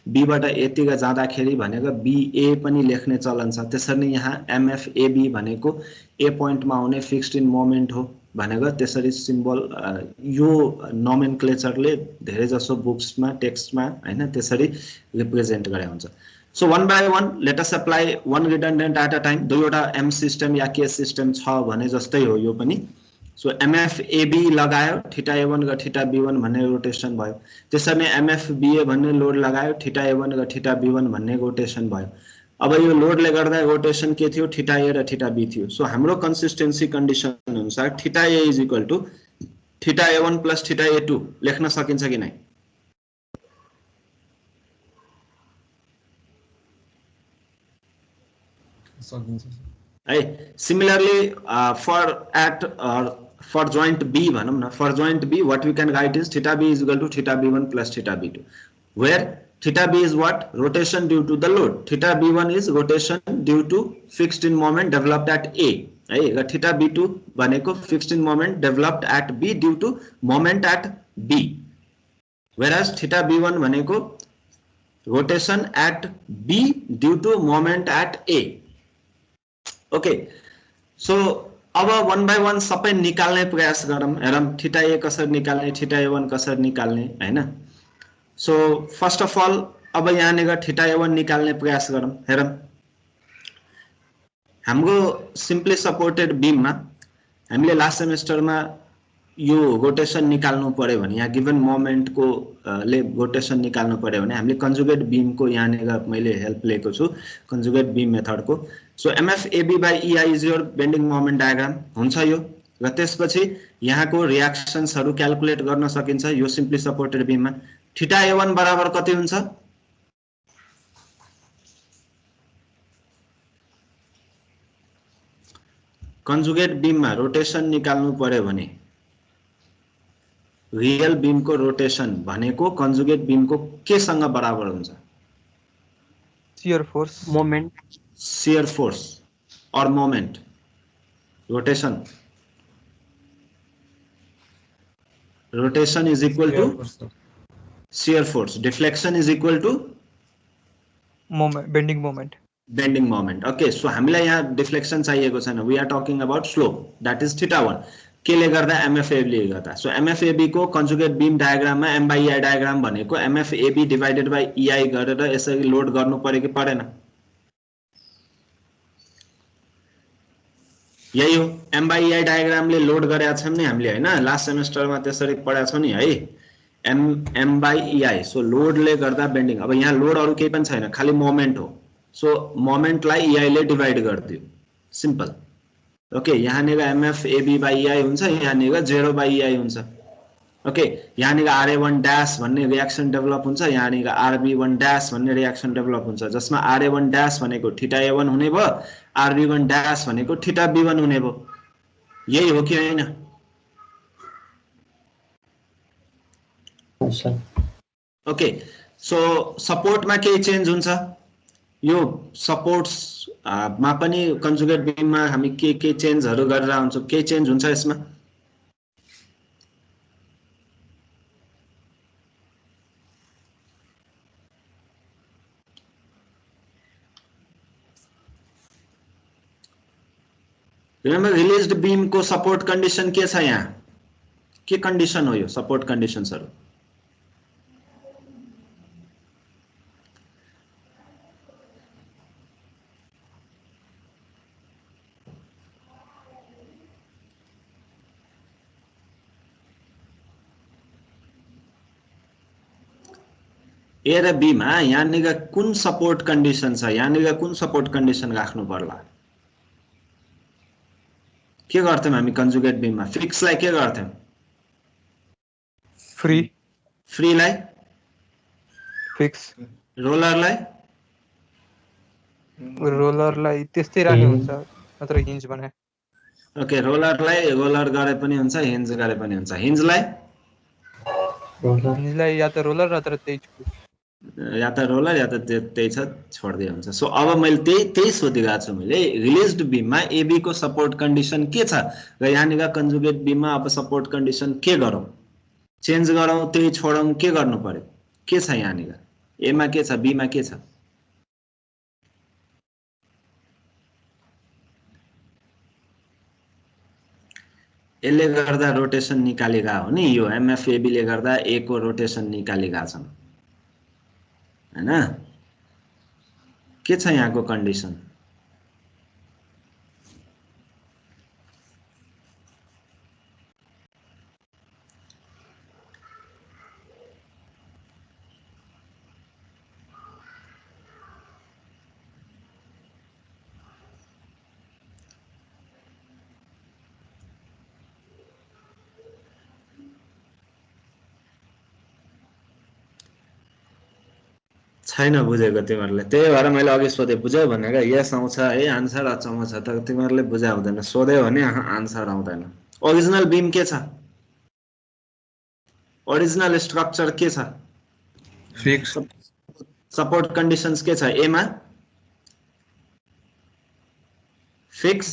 A: बी बाट ए तिर जाँदाखेरि भनेको बी ए पनि लेख्ने चलन छ। त्यसरी यहाँ एमएफएबी भनेको ए पोइन्ट मा आउने फिक्स्ड इन मोमेन्ट हो भनेको त्यसरी सिम्बल यो नोमेनक्लेचरले धेरै जसो बुक्समा टेक्स्टमा हैन त्यसरी रिप्रेजेन्ट गरे हुन्छ। So 1 by 1 let us apply one redundant at a time। दुईवटा एम सिस्टम या के सिस्टम छ भने जस्तै हो यो पनि। सो एमएफएबी लगायो थीटा ए1 र थीटा बी1 भन्ने रोटेसन भयो, त्यसैले एमएफबीए भन्ने लोड लगायो थीटा ए1 र थीटा बी1 भन्ने रोटेसन भयो। अब यो लोडले गर्दा रोटेसन के थियो थीटा ए र थीटा बी थियो। सो हाम्रो कन्सिस्टेन्सी कन्डिसन अनुसार theta A is equal to theta ए1 प्लस थीटा ए2 लेख्न सकिन्छ कि नै?
E: सकिन्छ
A: है सिमिलरली फर जोइन्ट बी भनौँ न for joint B what we can write is theta B is equal to theta b1 plus theta b2 where theta b is what rotation due to the load theta b1 is rotation due to fixed in moment developed at A है र theta b2 भनेको fixed in moment developed at B due to moment at B whereas theta b1 भनेको rotation at B due to moment at A okay so अब 1 by 1 सबै निकाल्ने प्रयास गरौँ हेरौँ थीटा ए कसरी निकाल्ने थीटा ए1 कसरी निकाल्ने हैन सो फर्स्ट अफ अल अब यहाँनिर थीटा ए1 निकाल्ने प्रयास गरौँ हेरौँ हाम्रो सिम्पली सपोर्टेड बीममा हामीले लास्ट सेमेस्टरमा यो रोटेशन निकाल्नु पर्यो भने यहाँ गिवन मोमेन्टको ले रोटेशन निकाल्नु पर्यो भने हामीले कन्जुगेट बीमको यहाँनिर मैले हेल्प लिएको छु कन्जुगेट बीम मेथडको so MFAB by EI is your bending moment diagram हुन्छ यो र त्यसपछि यहाँको रियाक्सन्सहरु क्याल्कुलेट गर्न सकिन्छ यो सिम्पली सपोर्टेड बीममा थीटा A1 बराबर कति हुन्छ कन्जुगेट बीममा रोटेशन निकाल्नु पर्यो भने रियल बीम को रोटेशन भनेको कन्जुगेट बीम को के सँग बराबर हुन्छ
C: शियर फोर्स
A: और moment rotation is equal to shear force deflection is equal to
C: bending moment
A: okay so हामीलाई यहाँ डिफ्लेक्शन चाहिएको छैन we are talking about slope that is theta 1 केले गर्दा MFAB ले गर्दा सो MFAB को कन्जुगेट बीम डायग्राममा M by EI डायग्राम भनेको MFAB डिवाइडेड बाइ EI गरेर यसरी लोड गर्नु पर्यो कि परेन यही हो M by EI डायग्रामले लोड गरेका छौं नि हामीले हैन लास्ट सेमेस्टरमा त्यसरी पढाएको छौं नि है M by EI सो लोडले गर्दा बेन्डिङ अब यहाँ लोड अरु केही पनि छैन खाली मोमेन्ट हो सो मोमेन्टलाई EI ले डिवाइड गर्दियो सिम्पल ओके यहाँनिर MFAB by EI हुन्छ यहाँनिर 0 by EI हुन्छ ओके यहाँनिर RA1 डैश भन्ने रियाक्सन डेभलप हुन्छ यहाँनिर RB1 डैश भन्ने रियाक्सन डेभलप हुन्छ जसमा RA1 डैश भनेको थीटा A1 हुने भयो RB1 डैश भनेको थीटा B1 हुने भयो यही हो कि हैन ओके सो सपोर्टमा के चेन्ज हुन्छ यो सपोर्ट्स मा पनि कन्जुगेट बीममा हामी के चेन्जहरु गरेर हुन्छौं के चेन्ज हुन्छ यसमा रिमेम्बर रिलीज्ड बीम को सपोर्ट कंडीशन के छ यहाँ के कंडीशन हो यो सपोर्ट कंडीशन्सहरु ए र बी मा यहाँनिर कुन सपोर्ट कंडीशन छ यहाँनिर कुन सपोर्ट कंडीशन राख्नु पर्ला के गर्थ्यौं हामी कन्जुगेट बीममा फिक्स लाई के गर्थ्यौं फ्री लाई
C: फिक्स रोलरलाई त्यस्तै राख्नु हुन्छ नत्र हिन्ज भने
A: ओके रोलरलाई रोलर गरे पनि हुन्छ हिन्ज गरे पनि हुन्छ
C: हिन्जलाई या त रोलर नत्र त्यही
A: या त रोलर या त त्यही छ छोड्दै हुन्छ सो अब मैले त्यही सोधिरहेको छु मैले रिलीज्ड बीममा एबी को सपोर्ट कंडीशन के छ र यहाँनिर कन्जुगेट बीममा अब सपोर्ट कंडीशन के गरौं चेन्ज गरौं त्यही छोडौं के गर्नु पर्यो के छ यहाँनिर ए मा के छ बी मा के छ यसले गर्दा रोटेशन निकालेका हो नि यो MFAB ले गर्दा ए को रोटेशन निकालेका छन् हैन के छ यहाँको कन्डिसन छैन बुझेको तिमीहरूले, त्यही भएर मैले अघि सोधेँ बुझ्यौ भनेको। यस आउँछ है आन्सर, अचम्म छ तर तिमीहरूले बुझा हुँदैन, सोध्यो भने आन्सर आउँदैन। ओरिजिनल बिम के छ, ओरिजिनल स्ट्रक्चर के छ,
E: फिक्स
A: सपोर्ट कन्डिसन्स के छ, एमा फिक्स,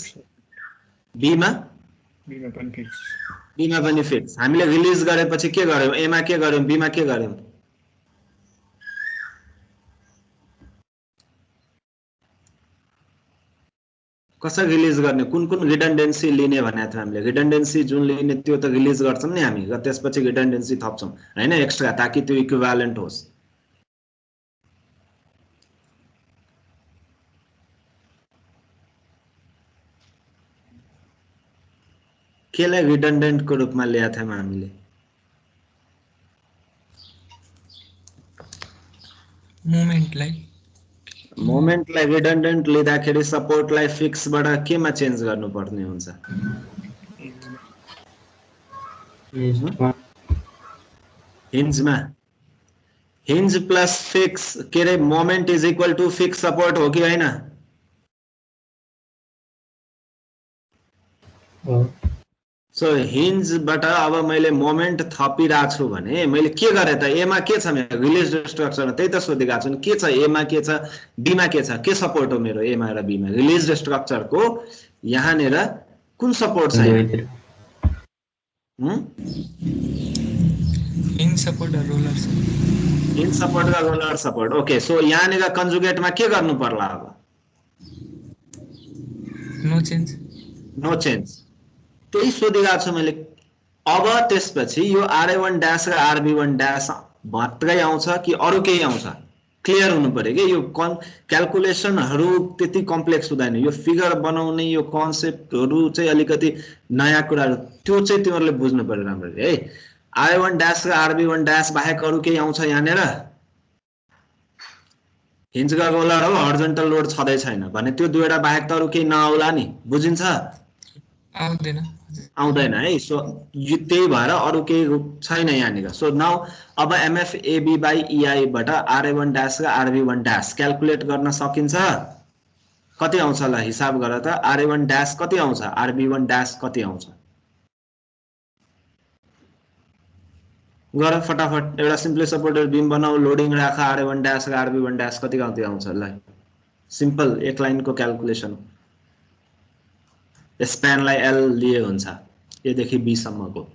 A: बीमा
F: बीमा पनि फिक्स।
A: बीमा पनि फिक्स। हामीले रिलिज गरेपछि के गर्यौं, एमा के गर्यौं, बीमा के गर्यौं, कसरी रिलिज गर्ने, कुन कुन रिडन्डेन्सी लिने भनेको थियो हामीले। रिडन्डेन्सी जुन लिने त्यो त रिलिज गर्छौं नि हामी, र त्यसपछि रिडन्डेन्सी थप्छौं हैन एक्स्ट्रा, ताकि त्यो इक्विभ्यालेन्ट होस्। केलाई रिडन्डेन्टको रूपमा ल्याएको थियौँ हामीले,
D: मोमेन्टलाई
A: मोमेन्टलाई रिडन्डेन्ट लिँदाखेरि सपोर्टलाई फिक्सबाट केमा चेन्ज गर्नुपर्ने हुन्छ, हिन्जमा। हिन्ज प्लस फिक्स के अरे moment is equal to fix support हो कि होइन, सो हिन्जबाट अब मैले मोमेन्ट थपिरहेको छु भने मैले के गरेँ त, एमा के छ मेरो रिलिज स्ट्रक्चर, त्यही त सोधिरहेको छु नि, के छ एमा, के छ बीमा, के छ, के सपोर्ट हो मेरो एमा र बीमा। रिलिज स्ट्रक्चरको यहाँनिर कुन सपोर्ट छ यहाँ,
D: इन सपोर्ट र रोलर सपोर्ट,
A: इन सपोर्ट र रोलर सपोर्ट। ओके, सो यहाँनिर कन्जुगेटमा के गर्नु पर्ला अब,
D: नो चेन्ज,
A: नो चेन्ज, त्यही सोधिरहेको छु मैले। अब त्यसपछि यो आरए1 ड्यास र आरबी1 ड्यास मात्रै आउँछ कि अरू केही आउँछ, क्लियर हुनु पर्यो कि यो क्यालकुलेसनहरू त्यति कम्प्लेक्स हुँदैन, यो फिगर बनाउने यो कन्सेप्टहरू चाहिँ अलिकति नयाँ कुराहरू, त्यो चाहिँ तिमीहरूले बुझ्नु पर्यो राम्ररी है। आरए1 ड्यास र आरबी1 ड्यास बाहेक अरू केही आउँछ यहाँनिर, हिन्जका रोलर हो, हर्जेन्टल लोड छँदै छैन भने त्यो दुईवटा बाहेक त अरू केही नआउला नि, बुझिन्छ,
D: आउँदैन
A: आउँदैन है। सो त्यही भएर अरू केही छैन यहाँनिर। सो नाउ अब एमएफएबी बाई इआई बाट आरए1 ड्यास र आरबी1 ड्यास क्यालकुलेट गर्न सकिन्छ। कति आउँछ ल हिसाब गर त, आरए1 ड्यास कति आउँछ, आरबी1 ड्यास कति आउँछ, गर फटाफट। एउटा सिम्पली सपोर्टेड बिम बनाऊ, लोडिङ राख, आरए1 ड्यास र आरबी1 ड्यास कति कति आउँछ ल, सिम्पल एक लाइनको क्यालकुलेसन। स्प्यानलाई एल लिए हुन्छ, एदेखि बी सम्मको।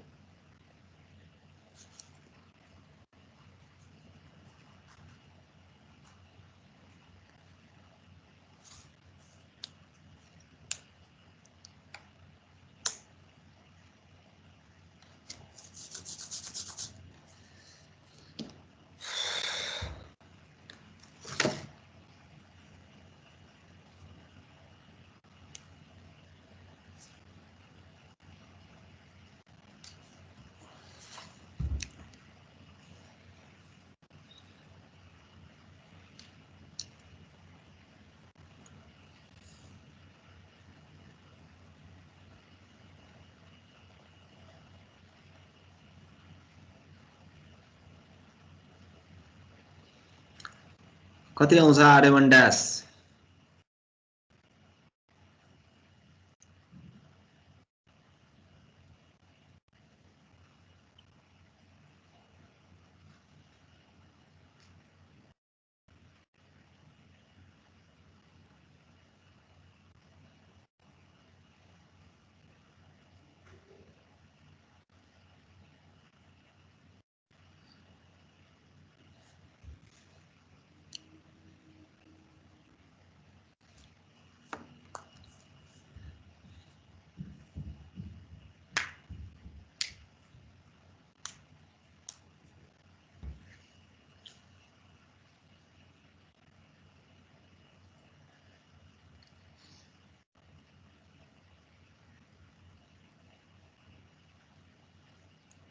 A: कति आउँछ आरए1 ड्यास,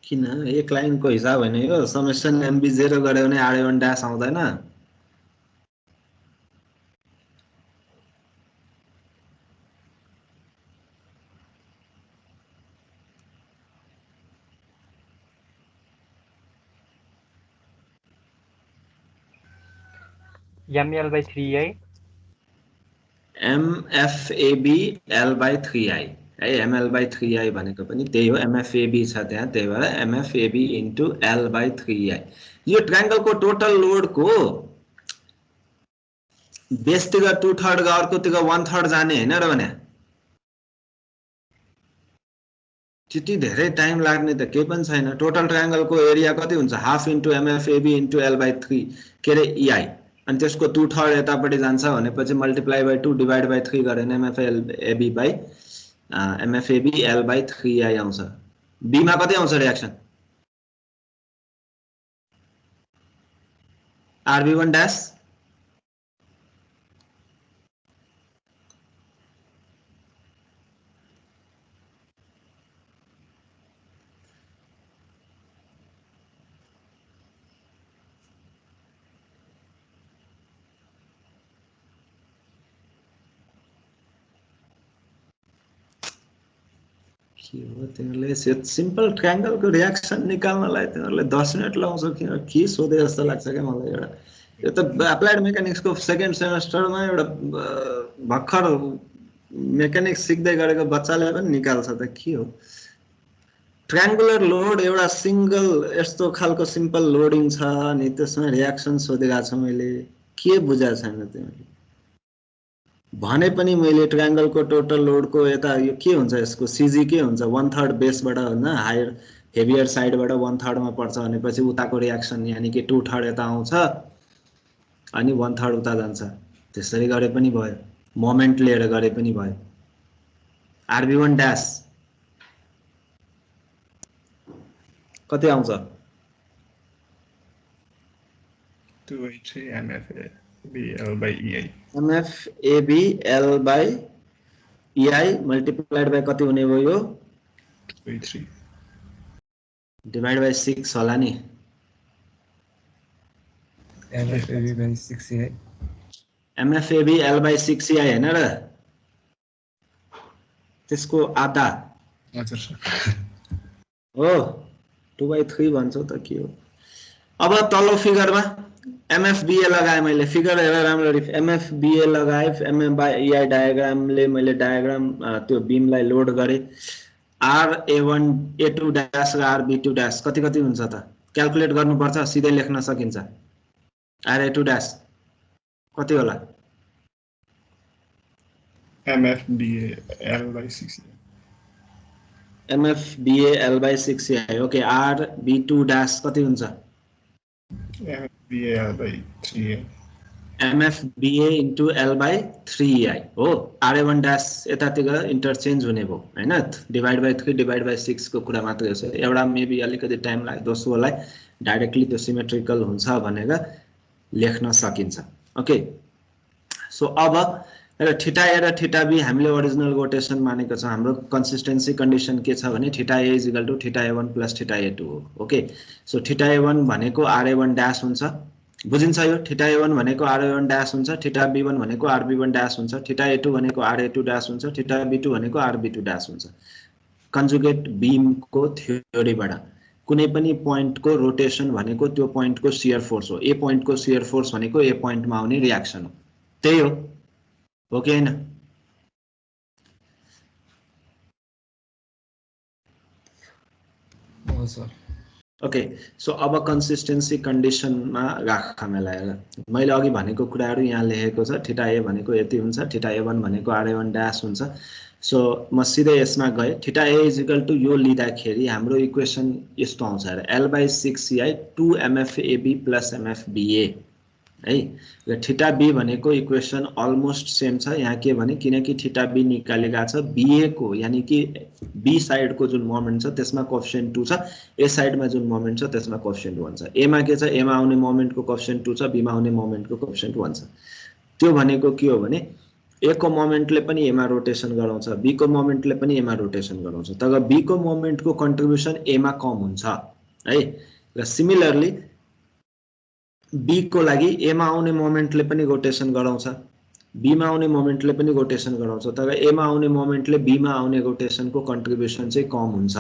A: किन एक लाइनको हिसाब होइन यो, समेसन एमबी 0 गऱ्यो भने आरए1 ड्यास आउँदैन।
C: ML/3i
A: MFAB L/3i है ML/3i भनेको पनि त्यही हो MFAB छ त्यहाँ त्यही भएर MFAB इन्टु L/3i यो ट्रायंगलको टोटल लोडको बेसतिर 2/3 गा अर्कोतिर 1/3 जाने हैन र भने त्यति धेरै टाइम लाग्ने त केही पनि छैन टोटल ट्रायंगलको एरिया कति हुन्छ half into MFAB into L/3 के रे EI अनि त्यसको 2/3 यतापटि जान्छ भनेपछि मल्टिप्लाई बाइ 2 डिवाइड बाइ 3 गरे नि MFAB L/3i आउँछ B मा कति आउँछ reaction RB1 dash simple triangle को रिएक्शन निकाल्नलाई तिनीहरुले 10 मिनेट लाउँछ के सोधे जस्तो लाग्छ के मलाई एउटा यो त एप्लाइड मेकानिक्स को सेकेन्ड सेमेस्टरमा एउटा भर्खर मेकानिक्स सिक्दै गरेको बच्चाले पनि निकाल्छ त के हो ट्रायंगुलर लोड एउटा सिंगल यस्तो खालको सिम्पल लोडिङ छ अनि त्यसमा रिएक्सन सोधेको छ मैले के बुझा छैन तिमीले भने पनि मैले ट्रायंगल को टोटल लोड को यता यो के हुन्छ यसको सीजी के हुन्छ 1/3 बेसबाट हैन हायर हेभियर साइडबाट 1/3 मा पर्छ भनेपछि उताको रिएक्सन यानी कि 2/3 यता आउँछ अनि 1/3 उता जान्छ त्यसरी गरे पनि भयो मोमेन्ट लिएर गरे पनि भयो RB1 डैश कति आउँछ
F: 2/3 MFAB L/EI
A: MFAB L/EI multiplied by कति हुने भयो यो
F: 2/3
A: डिवाइड बाइ 6 होला नि
E: MFAB by 6i
A: MFAB L/6i हैन र त्यसको आधा
F: हजुर सर
A: हो 2/3 भन्छौ त के हो अब तल्लो फिगरमा MFBA लगाए मैले फिगर हेर राम्ररी MFBA लगाए MM/EI डायग्रामले मैले डायग्राम त्यो बीमलाई लोड गरे RA1 A2 डैश र RB2 डैश कति कति हुन्छ त क्याल्कुलेट गर्नुपर्छ सिधै लेख्न सकिन्छ RA2 डैश कति होला
F: MFBA L/6i
A: MFBA L/6i okay RB2 dash कति हुन्छ
F: MFBA L/3i
A: MFBA into L/3i हो RA1 डैश यतातिर इन्टरचेन्ज हुने भयो हैन डिवाइड बाइ 3 डिवाइड बाइ 6 को कुरा मात्रै हो एउटा मेबी अलिकति टाइम लाग्यो दोस्रोलाई डाइरेक्टली त्यो सिमेट्रिकल हुन्छ भनेर लेख्न सकिन्छ ओके सो अब थीटा ए र थीटा बी हामीले ओरिजिनल रोटेसन मानेको छ हाम्रो कन्सिस्टेन्सी कन्डिसन के छ भने थीटा ए = थीटा ए1 + थीटा ए2 हो ओके सो थीटा ए1 भनेको RA1 डैश हुन्छ बुझिन्छ यो थीटा ए1 भनेको RA1 डैश हुन्छ थीटा बी1 भनेको RB1 डैश हुन्छ थीटा ए2 भनेको RA2 डैश हुन्छ थीटा बी2 भनेको RB2 डैश हुन्छ कन्जुगेट बीम को थ्योरीबाट कुनै पनि पॉइंट को रोटेशन भनेको त्यो पॉइंट को शियर फोर्स हो ए पॉइंट को शियर फोर्स भनेको ए पॉइंट मा आउने रिएक्सन हो त्यही हो ओके हैन
E: हो सर
A: ओके सो अब कन्सिस्टेन्सी कन्डिसनमा राख मलाई मैले अघि भनेको कुराहरु यहाँ लेखेको छ थीटा ए भनेको यति हुन्छ थीटा ए1 भनेको RA1 डैश हुन्छ सो म सिधै यसमा गए थीटा ए = यो लिँदाखेरि हाम्रो इक्वेसन यस्तो आउँछ L/6ci 2MFAB + MFBA है र थीटा बी भनेको इक्वेसन अलमोस्ट सेम छ यहाँ के भने किनकि थीटा बी निकालेका छ बीए को यानी कि बी साइड को जुन मोमेन्ट छ त्यसमा कोएफिसिएन्ट 2 छ ए साइड मा जुन मोमेन्ट छ त्यसमा कोएफिसिएन्ट 1 छ ए मा के छ ए मा आउने मोमेन्ट को कोएफिसिएन्ट 2 छ बी मा आउने मोमेन्ट को कोएफिसिएन्ट 1 छ त्यो भनेको के हो भने ए को मोमेन्टले पनि ए मा रोटेसन गराउँछ बी को मोमेन्टले पनि ए मा रोटेसन गराउँछ तर बी को मोमेन्ट को कन्ट्रिब्युसन ए मा कम हुन्छ है र सिमिलरली बी को लागि ए मा आउने मोमेन्टले पनि रोटेसन गराउँछ बी मा आउने मोमेन्टले पनि रोटेसन गराउँछ तर ए मा आउने मोमेन्टले बी मा आउने रोटेसन को कन्ट्रिब्युसन चाहिँ कम हुन्छ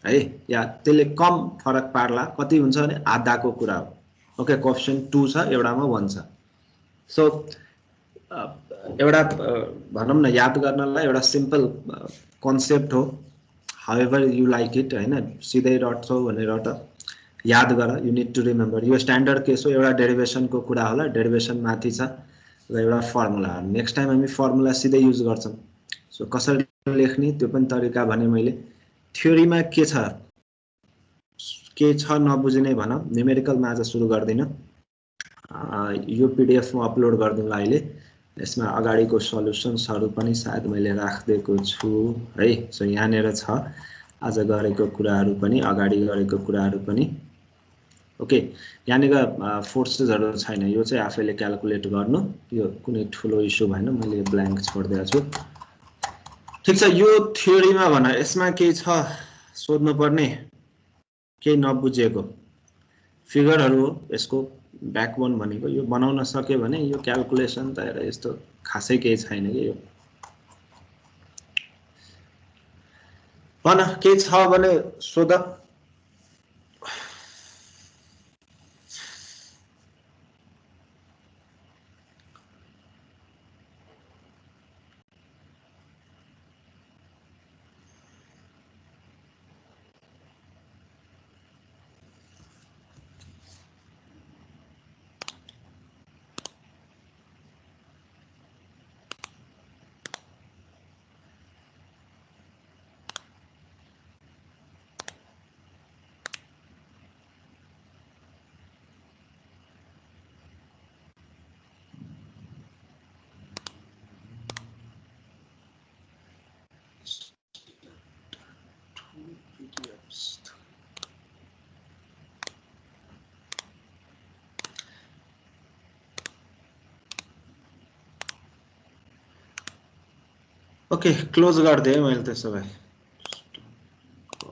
A: है या त्यसले कम फरक पार्ला कति हुन्छ भने आधाको कुरा हो ओके कोएफिसिएन्ट 2 छ एउटामा 1 छ सो एउटा भनौँ न याद गर्नलाई एउटा सिम्पल कन्सेप्ट हो, हाउएभर यु लाइक इट हैन, सिधै रट्छौ भनेर त याद गर, यु निड टु रिमेम्बर। यो स्ट्यान्डर्ड केस हो, एउटा डेरिभेसनको कुरा होला, डेरिभेसन माथि छ र एउटा फर्मुला। नेक्स्ट टाइम हामी फर्मुला सिधै युज गर्छौँ। सो कसरी लेख्ने त्यो पनि तरिका भने मैले, थ्योरीमा के छ नबुझिने भन, न्युमेरिकलमा आज सुरु गर्दिनँ, यो पिडिएफमा अपलोड गरिदिउँला अहिले। यसमा अगाडिको सल्युसन्सहरू पनि सायद मैले राखिदिएको छु है। सो यहाँनिर छ आज गरेको कुराहरू पनि, अगाडि गरेको कुराहरू पनि। ओके, यहाँनिर फोर्सेसहरू छैन, यो चाहिँ आफैले क्याल्कुलेट गर्नु, यो कुनै ठुलो इस्यु भएन, मैले ब्ल्याङ्क छोडिदिएको छु। ठिक छ, यो थ्योरीमा भन, यसमा केही छ सोध्नुपर्ने, केही नबुझेको फिगरहरू हो, यसको ब्याकबोन भनेको यो बनाउन सक्यो भने यो क्याल्कुलेसन त यस्तो खासै केही छैन कि यो। भन केही छ भने सोध। ओके, क्लोज गरिदिएँ मैले त्यसो भए।